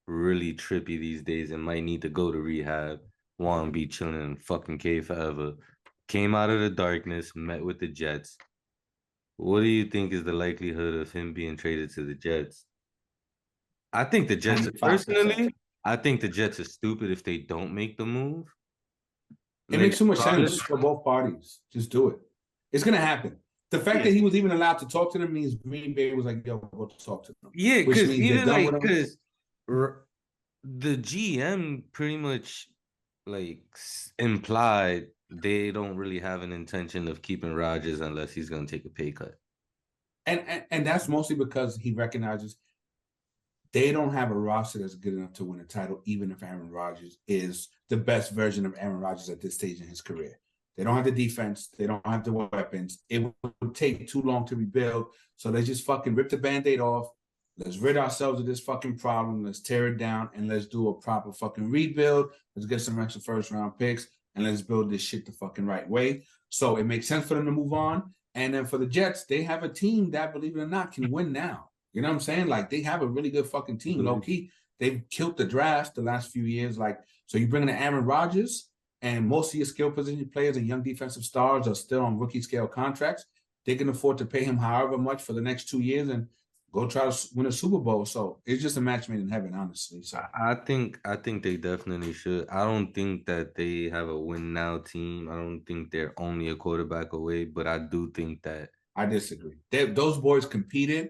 really trippy these days and might need to go to rehab, want to be chilling in fucking cave forever, came out of the darkness, met with the Jets. What do you think is the likelihood of him being traded to the Jets? I think the Jets, 95%. personally, I think the Jets are stupid if they don't make the move. It makes too much sense for both parties. Just do it. It's gonna happen. The fact that he was even allowed to talk to them means Green Bay was like, "Yo, go talk to them." Yeah, which because means even like because the GM pretty much like implied they don't really have an intention of keeping Rodgers unless he's gonna take a pay cut. And that's mostly because he recognizes they don't have a roster that's good enough to win a title, even if Aaron Rodgers is the best version of Aaron Rodgers at this stage in his career. They don't have the defense. They don't have the weapons. It would take too long to rebuild. So let's just fucking rip the Band-Aid off. Let's rid ourselves of this fucking problem. Let's tear it down and let's do a proper fucking rebuild. Let's get some extra first round picks and let's build this shit the fucking right way. So it makes sense for them to move on. And then for the Jets, they have a team that, believe it or not, can win now. You know what I'm saying? Like they have a really good fucking team. Mm-hmm. Low key, they've killed the draft the last few years. Like, so you bring in Aaron Rodgers, and most of your skill position players and young defensive stars are still on rookie scale contracts. They can afford to pay him however much for the next 2 years and go try to win a Super Bowl. So it's just a match made in heaven, honestly. So I think they definitely should. I don't think that they have a win now team. I don't think they're only a quarterback away, but I do think that I disagree. Those boys competed.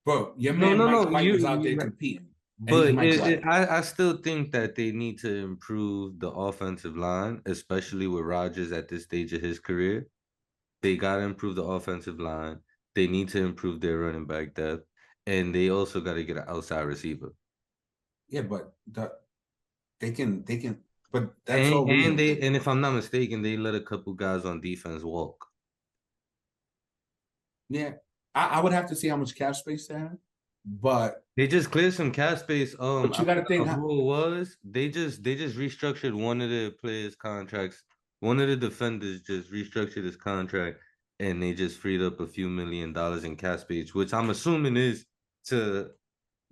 Bro, your man Mike White was out there competing. But I still think that they need to improve the offensive line, especially with Rodgers at this stage of his career. They got to improve the offensive line. They need to improve their running back depth. And they also got to get an outside receiver. Yeah, but they can, but that's all. And if I'm not mistaken, they let a couple guys on defense walk. Yeah, I would have to see how much cap space they have, but they just cleared some cap space. But you got to think who it was. They just restructured one of the players' contracts. One of the defenders just restructured his contract, and they just freed up a few $1 million in cap space, which I'm assuming is to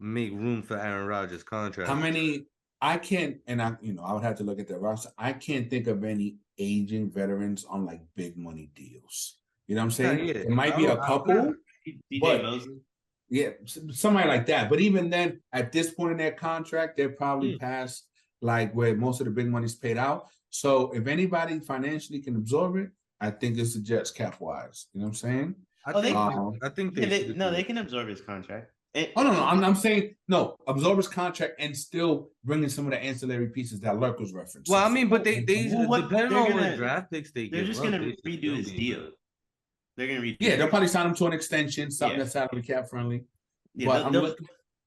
make room for Aaron Rodgers' contract. How many? I can't, and I would have to look at the roster. I can't think of any aging veterans on like big money deals. You know what I'm saying? Yeah. It might be a couple, DJ Moses. Yeah, somebody like that. But even then, at this point in their contract, they're probably past like where most of the big money's paid out. So if anybody financially can absorb it, I think it's the Jets cap wise. You know what I'm saying? I think they can absorb his contract. No. I'm saying no, absorb his contract and still bring in some of the ancillary pieces that Lerk was referencing. Well, I mean, but they depending on what draft picks they get, they're just gonna redo his deal. They're gonna redo. Yeah, they'll probably sign him to an extension, something that's salary cap friendly. Yeah, but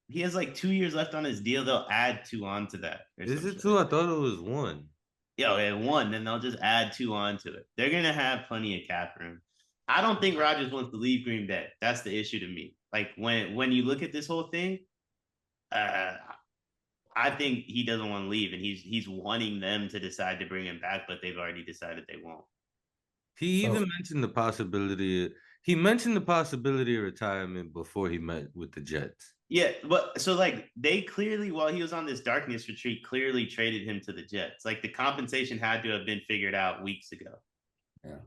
he has like 2 years left on his deal. They'll add 2 onto that. Is it 2? I thought it was 1. Yeah, 1. Then they'll just add 2 onto it. They're gonna have plenty of cap room. I don't think Rodgers wants to leave Green Bay. That's the issue to me. Like when you look at this whole thing, I think he doesn't want to leave, and he's wanting them to decide to bring him back, but they've already decided they won't. He even mentioned the possibility. He mentioned the possibility of retirement before he met with the Jets. Yeah, but so like they clearly, while he was on this darkness retreat, clearly traded him to the Jets. Like the compensation had to have been figured out weeks ago. Yeah,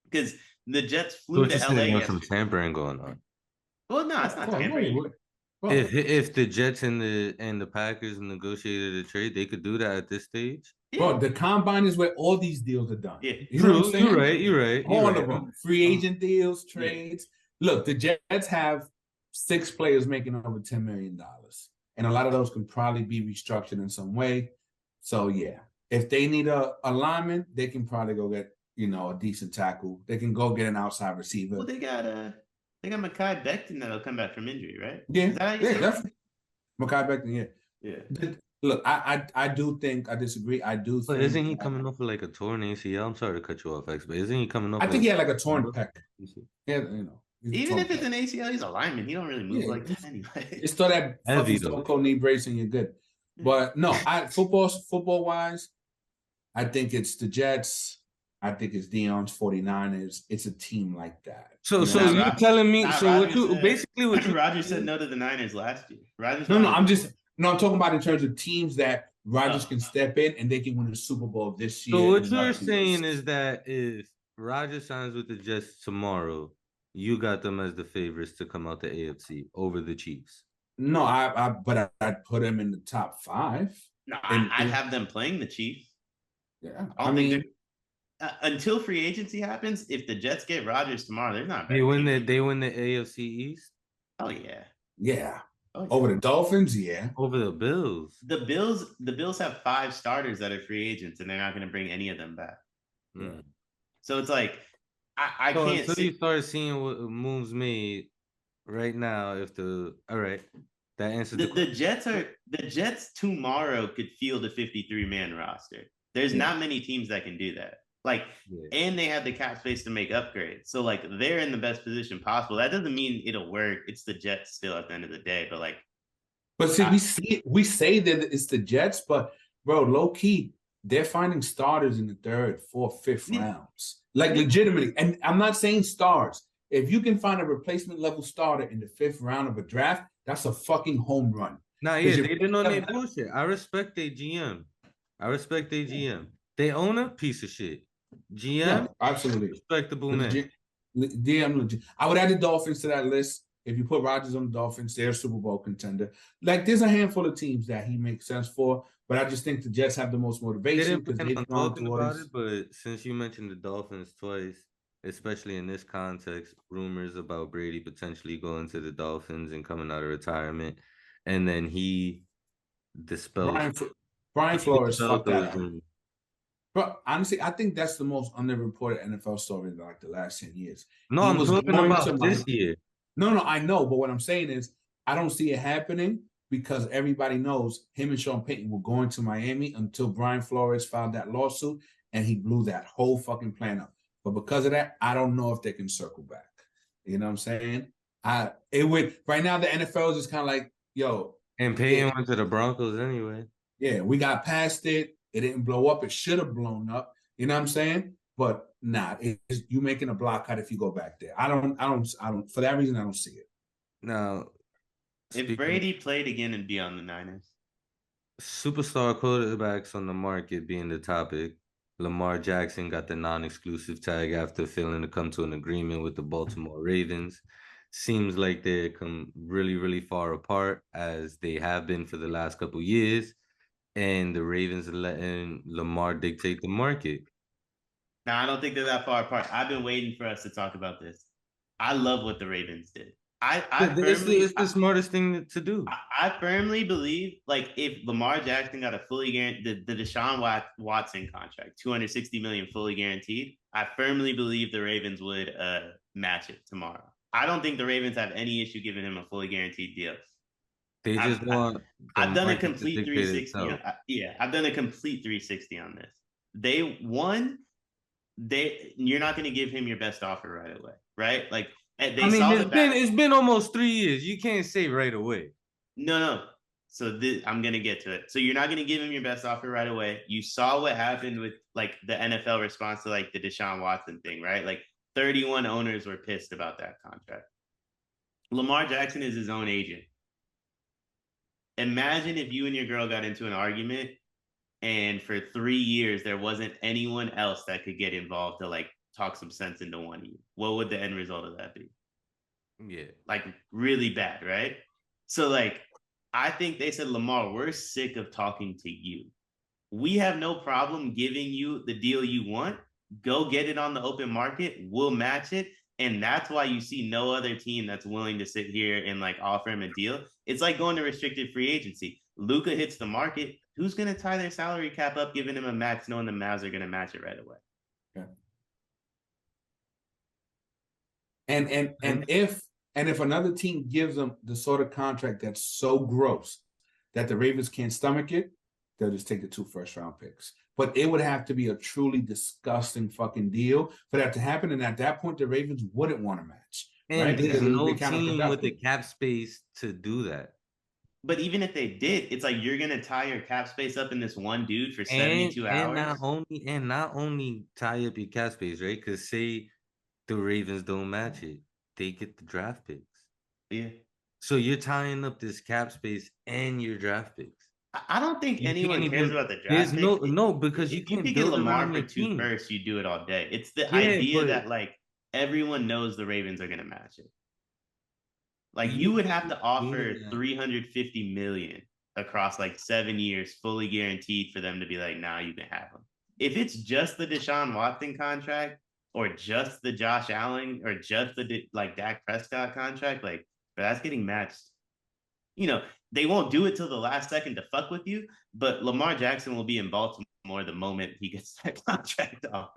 because the Jets flew to LA. There's some tampering going on. Well, no, it's not tampering. If the Jets and the Packers negotiated a trade, they could do that at this stage. Bro, the combine is where all these deals are done. Yeah. You know what I'm saying? You're right. All of them. Free agent deals, trades. Yeah. Look, the Jets have 6 players making over $10 million. And a lot of those can probably be restructured in some way. So, yeah. If they need a lineman, they can probably go get, a decent tackle. They can go get an outside receiver. Well, they got Mekhi Becton that'll come back from injury, right? Yeah, definitely. Mekhi Becton, yeah. Look, I do think I disagree. I do think. But isn't he coming off of like a torn ACL? I'm sorry to cut you off, X, but isn't he coming off? I think he had like a torn pec. Yeah, even if it's an ACL, he's a lineman. He don't really move like that anyway. It's still that fucking Stone knee brace and you're good. But no, football wise, I think it's the Jets. I think it's Deion's 49ers. It's a team like that. So you're telling me? So what Rodgers said no to the Niners last year. I'm talking about in terms of teams that Rodgers can step in and they can win a Super Bowl this year. So what you're saying is that if Rodgers signs with the Jets tomorrow, you got them as the favorites to come out the AFC over the Chiefs. No, but I'd put them in the top 5. No, I'd have them playing the Chiefs. Yeah, I mean, until free agency happens, if the Jets get Rodgers tomorrow, they're not. They win the AFC East. Oh yeah. Yeah. Over the Dolphins, yeah. Over the Bills. The Bills have 5 starters that are free agents, and they're not going to bring any of them back. Mm. So it's like I can't. Until you start seeing what moves made right now, all right, that answers the Jets tomorrow could field a 53-man roster. There's not many teams that can do that. And they have the cap space to make upgrades. So they're in the best position possible. That doesn't mean it'll work. It's the Jets still at the end of the day. But see, we say that it's the Jets, but bro, low key, they're finding starters in the 3rd, 4th, 5th rounds. Legitimately. And I'm not saying stars. If you can find a replacement level starter in the 5th round of a draft, that's a fucking home run. They didn't know their bullshit. I respect their GM. They own a piece of shit. GM, absolutely respectable man. DM legit. I would add the Dolphins to that list. If you put Rodgers on the Dolphins, they're a Super Bowl contender. There's a handful of teams that he makes sense for, but I just think the Jets have the most motivation because they've gone about it. But since you mentioned the Dolphins twice, especially in this context, rumors about Brady potentially going to the Dolphins and coming out of retirement, and then he dispelled Brian Flores. Fuck that. But honestly, I think that's the most underreported NFL story in the last 10 years. No, I'm talking about this year. No, I know. But what I'm saying is I don't see it happening because everybody knows him and Sean Payton were going to Miami until Brian Flores filed that lawsuit and he blew that whole fucking plan up. But because of that, I don't know if they can circle back. You know what I'm saying? Right now the NFL is just kind of like, yo. And Payton went to the Broncos anyway. Yeah, we got past it. It didn't blow up. It should have blown up. You know what I'm saying? But you making a block out if you go back there. I don't. For that reason, I don't see it. Now, if Brady played again and be on the Niners, superstar quarterbacks on the market being the topic. Lamar Jackson got the non-exclusive tag after failing to come to an agreement with the Baltimore Ravens. Seems like they come really, really far apart as they have been for the last couple of years. And the Ravens are letting Lamar dictate the market. Now, I don't think they're that far apart. I've been waiting for us to talk about this. I love what the Ravens did. It's the smartest thing to do. I firmly believe, if Lamar Jackson got a fully guaranteed, the Deshaun Watson contract, $260 million fully guaranteed, I firmly believe the Ravens would match it tomorrow. I don't think the Ravens have any issue giving him a fully guaranteed deal. They just want. I've done a complete 360. I've done a complete 360 on this. They won. you're not going to give him your best offer right away, right? Like they I mean, saw it's been almost 3 years. You can't say right away. No. So I'm gonna get to it. So you're not gonna give him your best offer right away. You saw what happened with like the NFL response to like the Deshaun Watson thing, right? Like 31 owners were pissed about that contract. Lamar Jackson is his own agent. Imagine if you and your girl got into an argument and for 3 years there wasn't anyone else that could get involved to like talk some sense into one of you. What would the end result of that be? Yeah. Like really bad, right? So like I think they said, Lamar, we're sick of talking to you. We have no problem giving you the deal you want. Go get it on the open market. We'll match it. And that's why you see no other team that's willing to sit here and like offer him a deal. It's like going to restricted free agency. Luka hits the market. Who's going to tie their salary cap up, giving him a max, knowing the Mavs are going to match it right away? Yeah. And if another team gives them the sort of contract that's so gross that the Ravens can't stomach it, they'll just take the 2 first-round picks. But it would have to be a truly disgusting fucking deal for that to happen. And at that point, the Ravens wouldn't want to match. And right? there's no team with the counterproductive. cap space to do that. But even if they did, it's like you're gonna tie your cap space up in this one dude for 72 hours. Not only tie up your cap space, right? Because say the Ravens don't match it, they get the draft picks. Yeah. So you're tying up this cap space and your draft picks. I don't think anyone cares about the draft. Because if you can't get Lamar for 2 firsts, you do it all day. It's the idea that like everyone knows the Ravens are gonna match it. Like you would have to offer 350 million across like 7 years, fully guaranteed for them to be like, nah, you can have them. If it's just the Deshaun Watson contract or just the Josh Allen or just the like Dak Prescott contract, like that's getting matched. You know, they won't do it till the last second to fuck with you, but Lamar Jackson will be in Baltimore the moment he gets that contract off.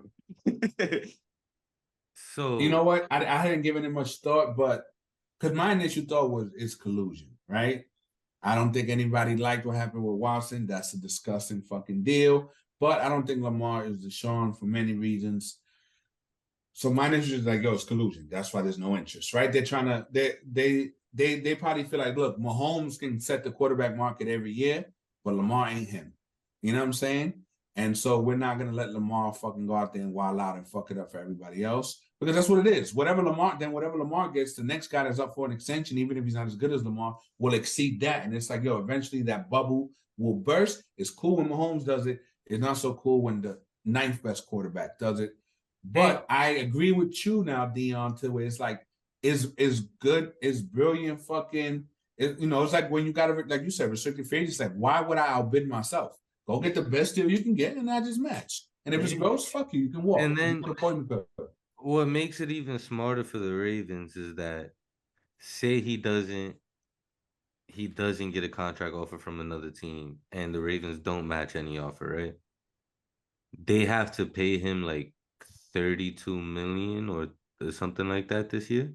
So you know what? I hadn't given it much thought, but because my initial thought was it's collusion, right? I don't think anybody liked what happened with Watson. That's a disgusting fucking deal. But I don't think Lamar is Deshaun for many reasons. So my initial is like, yo, it's collusion. That's why there's no interest, right? They're trying to they probably feel like, look, Mahomes can set the quarterback market every year, but Lamar ain't him. You know what I'm saying? And so we're not gonna let Lamar fucking go out there and wild out and fuck it up for everybody else. Because that's what it is. Whatever Lamar gets, the next guy that's up for an extension, even if he's not as good as Lamar, will exceed that. And it's like, yo, eventually that bubble will burst. It's cool when Mahomes does it. It's not so cool when the 9th best quarterback does it. But I agree with you now, Deion, to where it's like, is good, is brilliant fucking, it's like when you got to, like you said, restricted free agency. Like, why would I outbid myself? Go get the best deal you can get and I just match. And if it's gross, fuck you, you can walk. And then what makes it even smarter for the Ravens is that say he doesn't get a contract offer from another team and the Ravens don't match any offer, right? They have to pay him like 32 million or something like that this year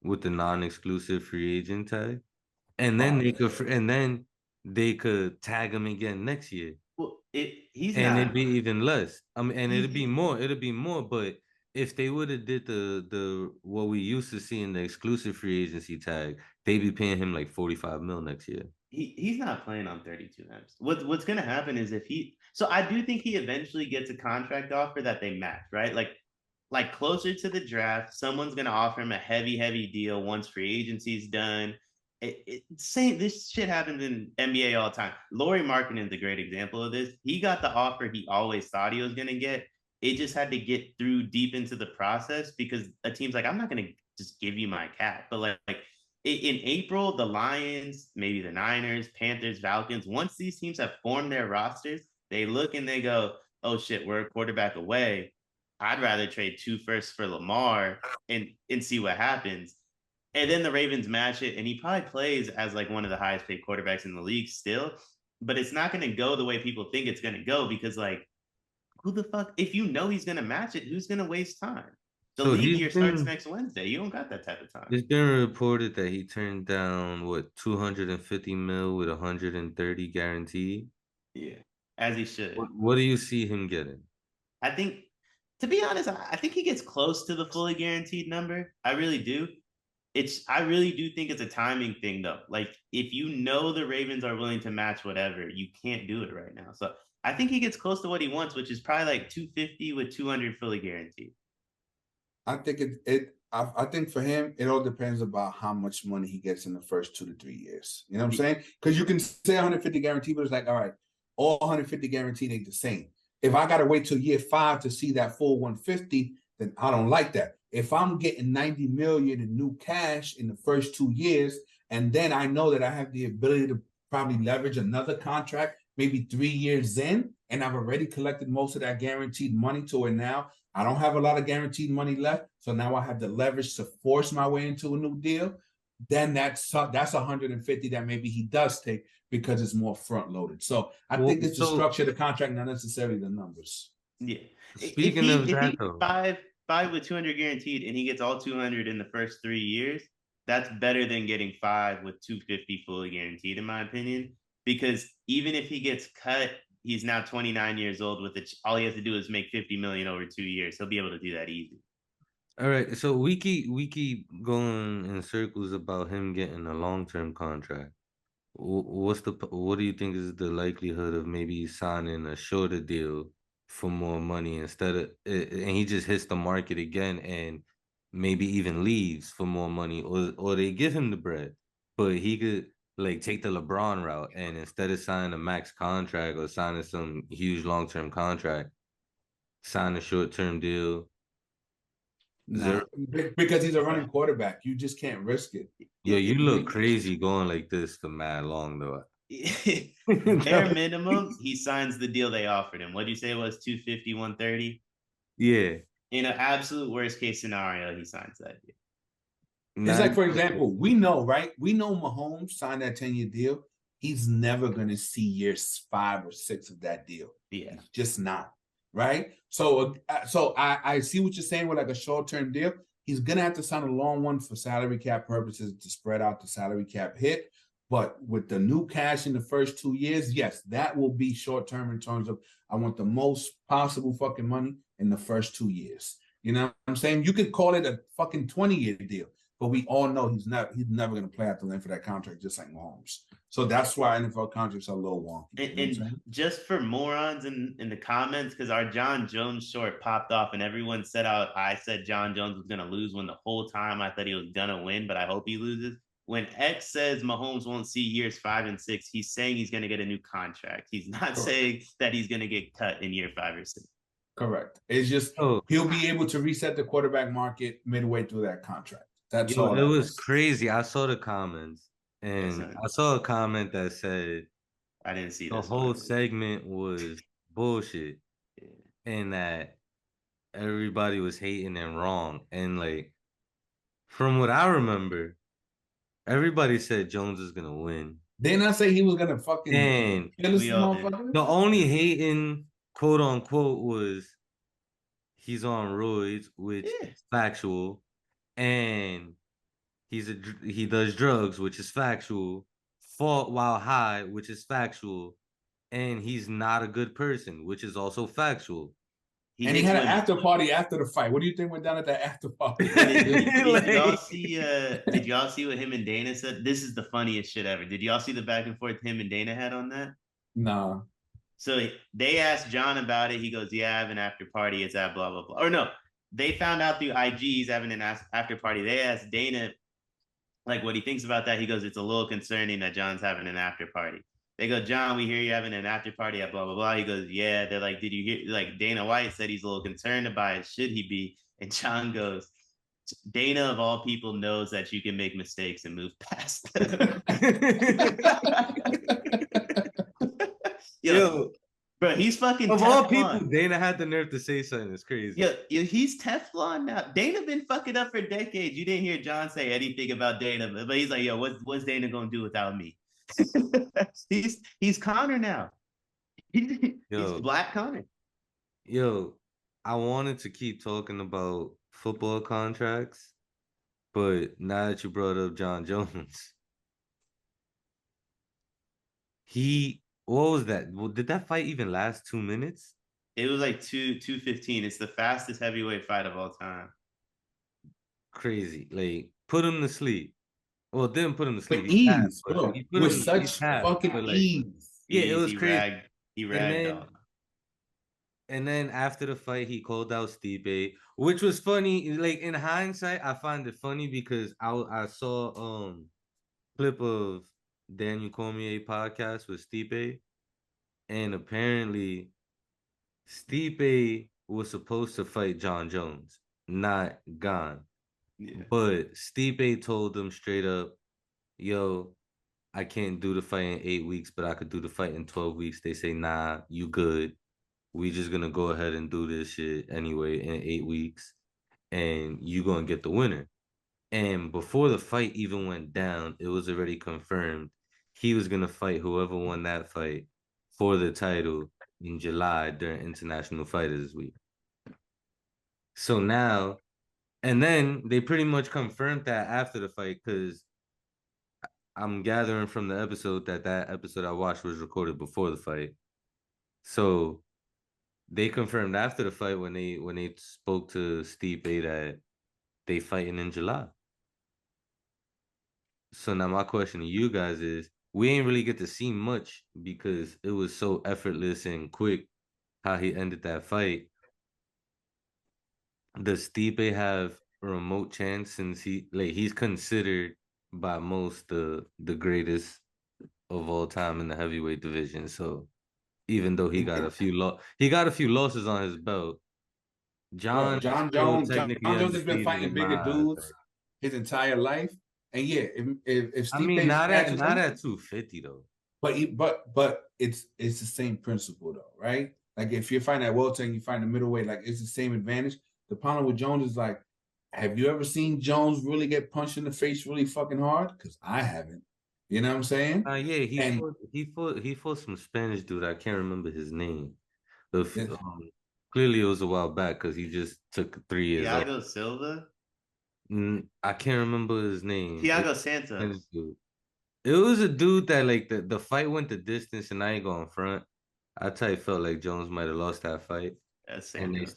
with the non-exclusive free agent tag. And then they could tag him again next year. Well, it'd be even less. I mean, and it'd be more, but if they would have did the what we used to see in the exclusive free agency tag, they'd be paying him like 45 mil next year. He's not playing on 32 M's. What's gonna happen is so I do think he eventually gets a contract offer that they match, right? Like closer to the draft, someone's gonna offer him a heavy deal once free agency's done. This shit happens in NBA all the time. Lauri Markkanen is a great example of this. He got the offer he always thought he was gonna get. It just had to get through deep into the process because a team's like, I'm not gonna just give you my cap. But like in April, the Lions, maybe the Niners, Panthers, Falcons, once these teams have formed their rosters, they look and they go, oh shit, we're a quarterback away. I'd rather trade 2 firsts for Lamar and see what happens. And then the Ravens match it, and he probably plays as like one of the highest paid quarterbacks in the league still, but it's not going to go the way people think it's going to go because like, who the fuck, if you know he's going to match it, who's going to waste time? The league year starts next Wednesday. You don't got that type of time. It's been reported that he turned down 250 mil with 130 guaranteed. Yeah, as he should. What do you see him getting? I think To be honest, I think he gets close to the fully guaranteed number. I really do. I really do think it's a timing thing though. Like if you know the Ravens are willing to match whatever, you can't do it right now. So I think he gets close to what he wants, which is probably like 250 with 200 fully guaranteed. I think I think for him, it all depends about how much money he gets in the first 2 to 3 years. You know what I'm saying? Because you can say 150 guaranteed, but it's like, all right, all 150 guaranteed ain't the same. If I gotta wait till year 5 to see that full 150, then I don't like that. If I'm getting 90 million in new cash in the first 2 years, and then I know that I have the ability to probably leverage another contract, maybe 3 years in, and I've already collected most of that guaranteed money to it now. I don't have a lot of guaranteed money left, so now I have the leverage to force my way into a new deal. Then that's 150 that maybe he does take because it's more front loaded. So I think it's the structure of the contract, not necessarily the numbers. Yeah. Speaking of that, though, five with 200 guaranteed, and he gets all 200 in the first 3 years, that's better than getting 5 with 250 fully guaranteed, in my opinion. Because even if he gets cut, he's now 29 years old. With it, all he has to do is make 50 million over 2 years. He'll be able to do that easy. all right. So we keep going in circles about him getting a long-term contract. What do you think is the likelihood of maybe signing a shorter deal for more money instead of and he just hits the market again and maybe even leaves for more money, or they give him the bread, but he could like take the LeBron route and instead of signing a max contract or signing some huge long-term contract, sign a short-term deal. Nah, because he's a running quarterback. You just can't risk it. Yo, you look crazy going like this for mad long though. Bare minimum, he signs the deal they offered him. What do you say it was? 250, 130? Yeah. In an absolute worst case scenario, he signs that deal. It's like, for example, we know, right? We know Mahomes signed that 10-year deal. He's never going to see years 5 or 6 of that deal. Yeah. He's just not, right? So I see what you're saying with like a short-term deal. He's going to have to sign a long one for salary cap purposes to spread out the salary cap hit. But with the new cash in the first 2 years, yes, that will be short-term in terms of I want the most possible fucking money in the first 2 years. You know what I'm saying? You could call it a fucking 20-year deal. But we all know he's never going to play out the length of that contract, just like Mahomes. So that's why NFL contracts are a little wonky. And just for morons in the comments, because our John Jones short popped off and everyone said I said John Jones was going to lose when the whole time I thought he was going to win, but I hope he loses. When X says Mahomes won't see years 5 and 6, he's saying he's going to get a new contract. He's not saying that he's going to get cut in year 5 or 6. Correct. It's just he'll be able to reset the quarterback market midway through that contract. That's all. It was crazy. I saw the comments, and I saw a comment that said, "I didn't see the whole segment was bullshit, and that everybody was hating and wrong." And like, from what I remember, everybody said Jones is gonna win. Didn't I say he was gonna fucking? And the only hating, quote unquote, was he's on roids, which is factual. And he does drugs, which is factual, fought while high, which is factual, and he's not a good person, which is also factual. He had an after party after the fight. What do you think went down at that after party? Did y'all see? Did y'all see what him and Dana said? This is the funniest shit ever. Did y'all see the back and forth him and Dana had on that? No. So they asked John about it. He goes, "Yeah, I have an after party. It's at blah blah blah." Or no. They found out through IG he's having an after party. They asked Dana like what he thinks about that. He goes, "It's a little concerning that John's having an after party." They go, "John, we hear you having an after party at blah blah blah." He goes, "Yeah." They're like, "Did you hear?" Like Dana White said he's a little concerned about it. Should he be? And John goes, "Dana of all people knows that you can make mistakes and move past them." Yo, bro, he's fucking of Teflon. all people, Dana had the nerve to say something. It's crazy. Yeah, he's Teflon now. Dana been fucking up for decades. You didn't hear John say anything about Dana, but he's like, "Yo, what's Dana gonna do without me?" he's Connor now. He's Black Connor. Yo, I wanted to keep talking about football contracts, but now that you brought up John Jones, what was that? Did that fight even last 2 minutes? It was like 2:15. It's the fastest heavyweight fight of all time. Crazy. Like, put him to sleep. Well, didn't put him to sleep. With He tapped, ease, but bro. he put With him. He such tapped, fucking but like, ease. yeah, it was He crazy. ragged then, dog. And then after the fight, he called out Stipe, which was funny. Like in hindsight, I find it funny because I saw clip of Daniel Cormier podcast with Stipe, and apparently Stipe was supposed to fight John Jones, not Gane. Yeah. But Stipe told him straight up, yo, I can't do the fight in 8 weeks, but I could do the fight in 12 weeks. They say, nah, you good. We just gonna go ahead and do this shit anyway in 8 weeks, and you gonna get the winner. And before the fight even went down, it was already confirmed he was gonna fight whoever won that fight for the title in July during International Fighters Week. So now, and then they pretty much confirmed that after the fight because I'm gathering from the episode that episode I watched was recorded before the fight. So they confirmed after the fight when they spoke to Stipe that they fighting in July. So now my question to you guys is, we ain't really get to see much because it was so effortless and quick how he ended that fight. Does Stipe have a remote chance since he's considered by most the greatest of all time in the heavyweight division? So even though he got a few losses on his belt, Bro, John is John still Jones, John technically Jones has been undefeated fighting in my bigger eyes. dudes his entire life. And yeah, if I mean, Stipe not at catches him, 250 though. but it's the same principle though, right? Like if you're fighting at welter and you fight in the middleweight, like it's the same advantage. The problem with Jones is like, have you ever seen Jones really get punched in the face really fucking hard? Because I haven't. You know what I'm saying? Yeah, And he fought some Spanish dude. I can't remember his name. The this- clearly it was a while back because he just took 3 years off. Thiago Silva, I can't remember his name. Thiago Spanish Santos. dude. It was a dude that like the fight went the distance, and I ain't going front. I type felt like Jones might have lost that fight, That's and Santos.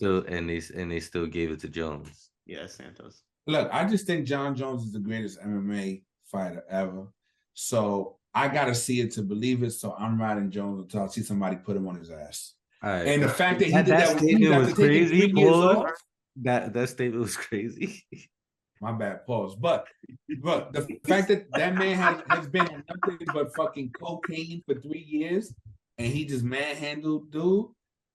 they still gave it to Jones. Yeah, Santos. look, I just think John Jones is the greatest MMA fighter ever. So I gotta see it to believe it. So I'm riding Jones until I see somebody put him on his ass. All right, And the fact that he did that that with statement Ease was after taking crazy. 3 years Pause. off. That statement was crazy. My bad, pause. But the fact that man has been on nothing but fucking cocaine for 3 years, and he just manhandled dude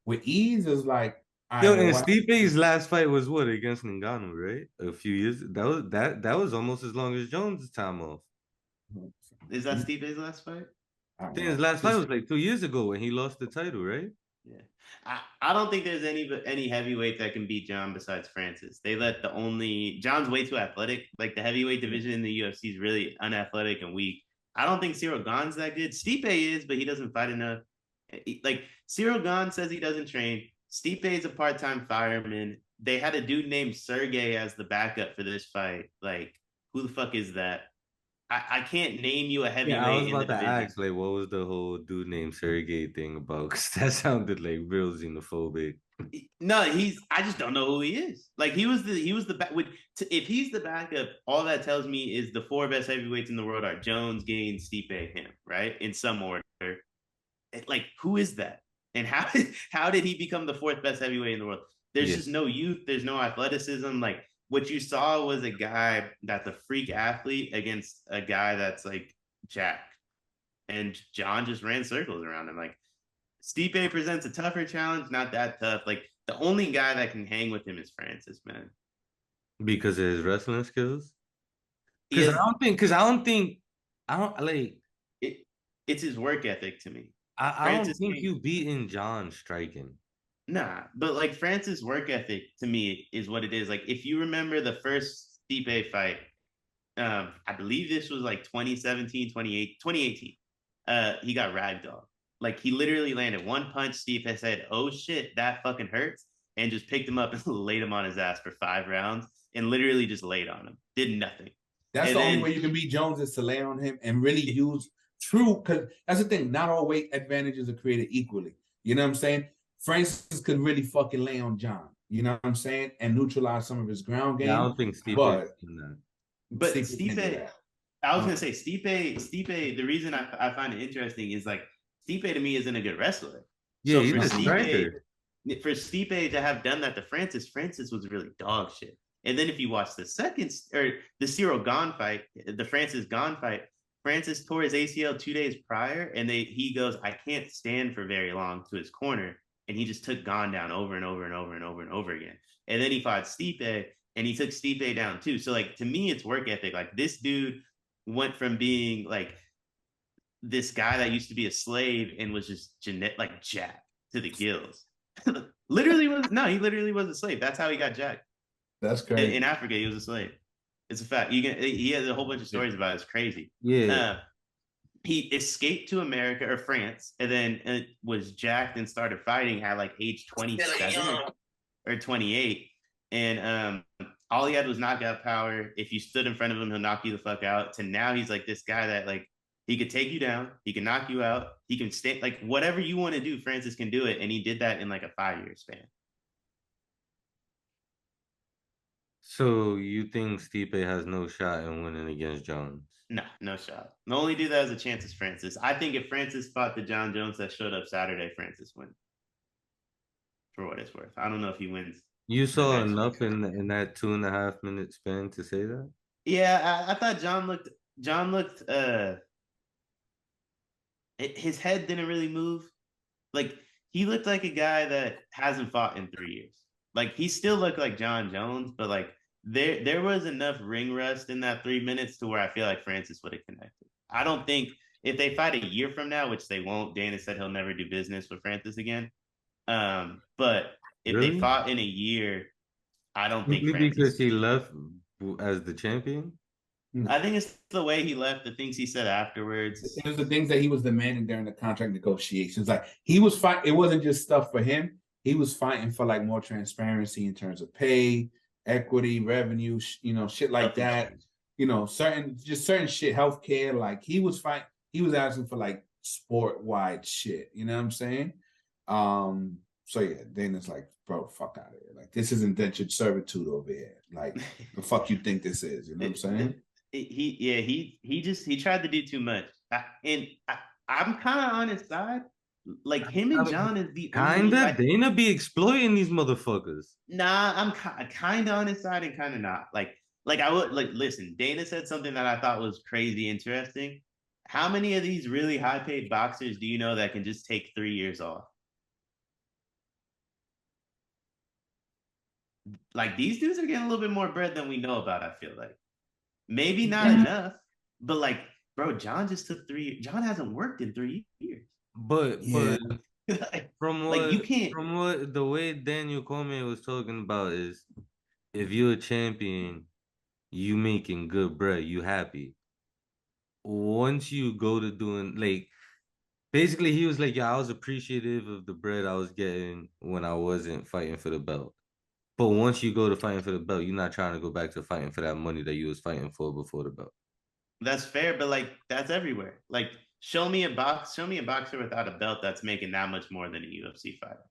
with ease is like, all Yo, right, well, and what- Stipe's last fight was what, against Ngannou, right? A few years. That was almost as long as Jones' time off. Is that Stipe's last fight? I I don't think know. his last fight Just- was like 2 years ago when he lost the title, right? Yeah. I don't think there's any heavyweight that can beat John besides Francis. They let John's way too athletic. Like the heavyweight division in the UFC is really unathletic and weak. I don't think Cyril Gane's that good. Stipe is, but he doesn't fight enough. Like Cyril Gane says he doesn't train. Stipe is a part-time fireman. They had a dude named Sergey as the backup for this fight. Like, who the fuck is that? I can't name you a heavyweight. Yeah, I was in the about to division. ask, like, what was the whole dude named Sergey thing about? Because that sounded like real xenophobic. No, I just don't know who he is. Like he was the back. If he's the backup, all that tells me is the 4 best heavyweights in the world are Jones, Gane, Stipe, him, right? In some order. Like, who is that? And how did he become the 4th best heavyweight in the world? There's just no youth. There's no athleticism. Like what you saw was a guy that's a freak athlete against a guy that's like jacked. And John just ran circles around him. Like Stipe presents a tougher challenge, not that tough. Like the only guy that can hang with him is Francis, man. Because of his wrestling skills? He Because has- I don't think it's his work ethic to me. I don't Francis think can't- you beating John striking. Nah, but like Francis' work ethic to me is what it is. Like if you remember the first Stipe fight, I believe this was like 2017, 2018. He got ragdolled. Like he literally landed one punch. Stipe said, "Oh shit, that fucking hurts," and just picked him up and laid him on his ass for 5 rounds and literally just laid on him. Did nothing. That's And the only then- way you can beat Jones is to lay on him and really use true. Because that's the thing. Not all weight advantages are created equally. You know what I'm saying? Francis could really fucking lay on John. You know what I'm saying? And neutralize some of his ground game. Yeah, I don't think Stipe but is in that. But Stipe can't do Stipe, that. I was gonna say Stipe. The reason I find it interesting is like Stipe to me isn't a good wrestler. Yeah, So he's for a striker. Stipe to have done that to Francis was really dog shit. And then if you watch the second or the Cyril Gane fight, the Francis Gane fight, Francis tore his ACL 2 days prior, and he goes, I can't stand for very long to his corner, and he just took Gane down over and over and over and over and over again. And then he fought Stipe, and he took Stipe down too. So like to me, it's work ethic. Like this dude went from being like this guy that used to be a slave and was just like jacked to the gills. He literally was a slave. That's how he got jacked. That's crazy. In Africa, he was a slave. It's a fact. He has a whole bunch of stories about it. It's crazy. Yeah. He escaped to America or France and then was jacked and started fighting at like age 27 or 28. And all he had was knockout power. If you stood in front of him, he'll knock you the fuck out. To now, he's like this guy that like he could take you down, he can knock you out, he can stay like whatever you want to do, Francis can do it. And he did that in like a 5-year span. So you think Stipe has no shot in winning against Jones? No shot. The only dude that has a chance is Francis. I think if Francis fought the John Jones that showed up Saturday, Francis wins. For what it's worth. I don't know if he wins. You saw enough in that 2.5 minute span to say that? Yeah, I thought John looked his head didn't really move. Like he looked like a guy that hasn't fought in 3 years. Like he still looked like John Jones, but like there was enough ring rust in that 3 minutes to where I feel like Francis would have connected. I don't think if they fight a year from now, which they won't, Dana said he'll never do business with Francis again. But if they fought in a year, I don't think Francis, because he left as the champion. I think it's the way he left, the things he said afterwards. It was the things that he was demanding during the contract negotiations. Like he was fighting. It wasn't just stuff for him. He was fighting for like more transparency in terms of pay, equity, revenue, shit like that. Certain shit, healthcare. Like he was fighting. He was asking for like sport-wide shit. You know what I'm saying? So yeah, Dana's like, bro, fuck out of here. Like this is indentured servitude over here. Like the fuck you think this is? You know what I'm saying? He tried to do too much. I'm kind of on his side. Like him and John is the kinda Dana be exploiting these motherfuckers. Nah, I'm kind of on his side and kind of not. Like I would like listen. Dana said something that I thought was crazy interesting. How many of these really high paid boxers do you know that can just take 3 years off? Like these dudes are getting a little bit more bread than we know about. I feel like maybe not enough, but like, bro, John just took 3. John hasn't worked in 3 years. But from what like you can't. From what the way Daniel Cormier was talking about is, if you're a champion, you making good bread, you happy. Once you go to doing like, basically he was like, yeah, I was appreciative of the bread I was getting when I wasn't fighting for the belt. But once you go to fighting for the belt, you're not trying to go back to fighting for that money that you was fighting for before the belt. That's fair, but like that's everywhere. Like show me a boxer without a belt that's making that much more than a UFC fighter.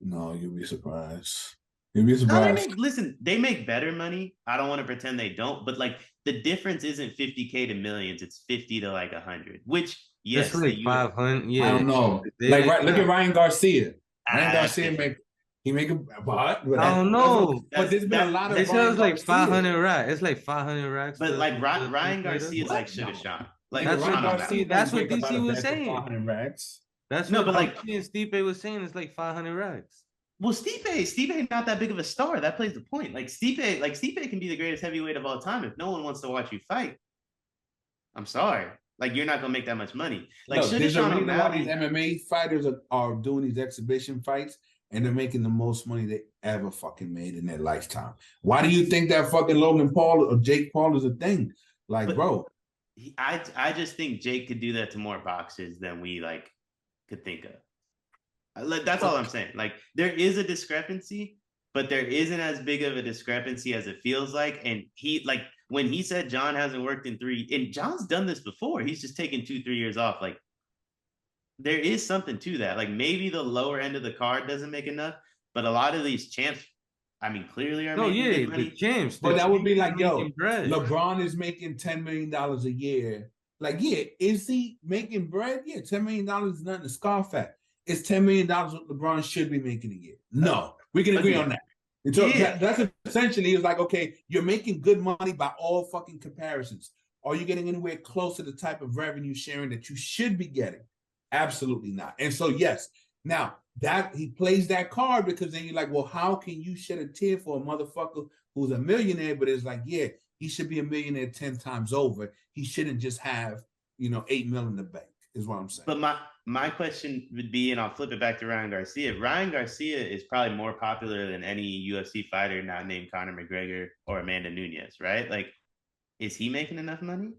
No, you'll be surprised. You'll be surprised. No, they make better money. I don't want to pretend they don't, but like the difference isn't 50K to millions, it's 50 to like 100. Which yes, it's like 500. Yeah, I don't know. Look at Ryan Garcia. Ryan Garcia make a but I don't know. But there's been a lot of. It sounds like 500 racks. It's like 500 racks. But like Ryan Garcia is like Sugar Sean. Like that's what DC was saying. 500 racks. That's what Stipe was saying. It's like 500 racks. Well, Stipe not that big of a star. That plays the point. Like Stipe can be the greatest heavyweight of all time. If no one wants to watch you fight, I'm sorry. Like you're not gonna make that much money. Like there's a reason why these MMA fighters are doing these exhibition fights. And they're making the most money they ever fucking made in their lifetime. Why do you think that fucking Logan Paul or Jake Paul is a thing? Like, bro. I just think Jake could do that to more boxers than we like could think of. Like, that's all I'm saying. Like, there is a discrepancy, but there isn't as big of a discrepancy as it feels like. And he, like, when he said John hasn't worked in 3, and John's done this before. He's just taken 2-3 years off. Like, there is something to that. Like maybe the lower end of the card doesn't make enough, but a lot of these champs, I mean, clearly are No, making yeah, good the money. champs. But that would be like, yo, making bread. LeBron is making $10 million a year. Like, yeah, is he making bread? Yeah, $10 million is nothing to scoff at. It's $10 million what LeBron should be making a year. No, we can agree on that. And so that's essentially, it's like, okay, you're making good money by all fucking comparisons. Are you getting anywhere close to the type of revenue sharing that you should be getting? Absolutely not. And so, yes, now that he plays that card because then you're like, well, how can you shed a tear for a motherfucker who's a millionaire? But it's like, yeah, he should be a millionaire 10 times over. He shouldn't just have, $8 million in the bank, is what I'm saying. But my question would be, and I'll flip it back to Ryan Garcia. Ryan Garcia is probably more popular than any UFC fighter not named Conor McGregor or Amanda Nunes, right? Like, is he making enough money?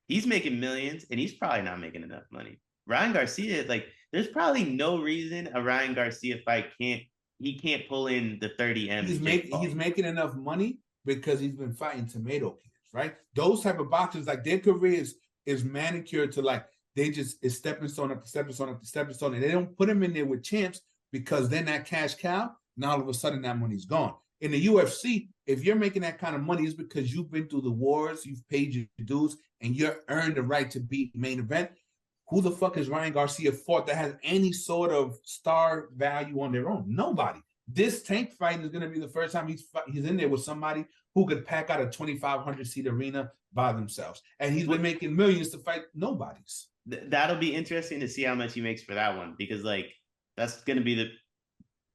He's making millions, and he's probably not making enough money. Ryan Garcia, like, there's probably no reason a Ryan Garcia fight can't pull in the 30 M's. He's making enough money because he's been fighting tomato cans, right? Those type of boxers, like their career is manicured to like they just is stepping stone after stepping stone after stepping stone, and they don't put him in there with champs because then that cash cow. Now all of a sudden that money's gone. In the UFC, if you're making that kind of money, it's because you've been through the wars, you've paid your dues, and you've earned the right to be main event. Who the fuck has Ryan Garcia fought that has any sort of star value on their own? Nobody. This Tank fight is going to be the first time he's in there with somebody who could pack out a 2,500 seat arena by themselves, and he's been making millions to fight nobodies. That'll be interesting to see how much he makes for that one, because like that's going to be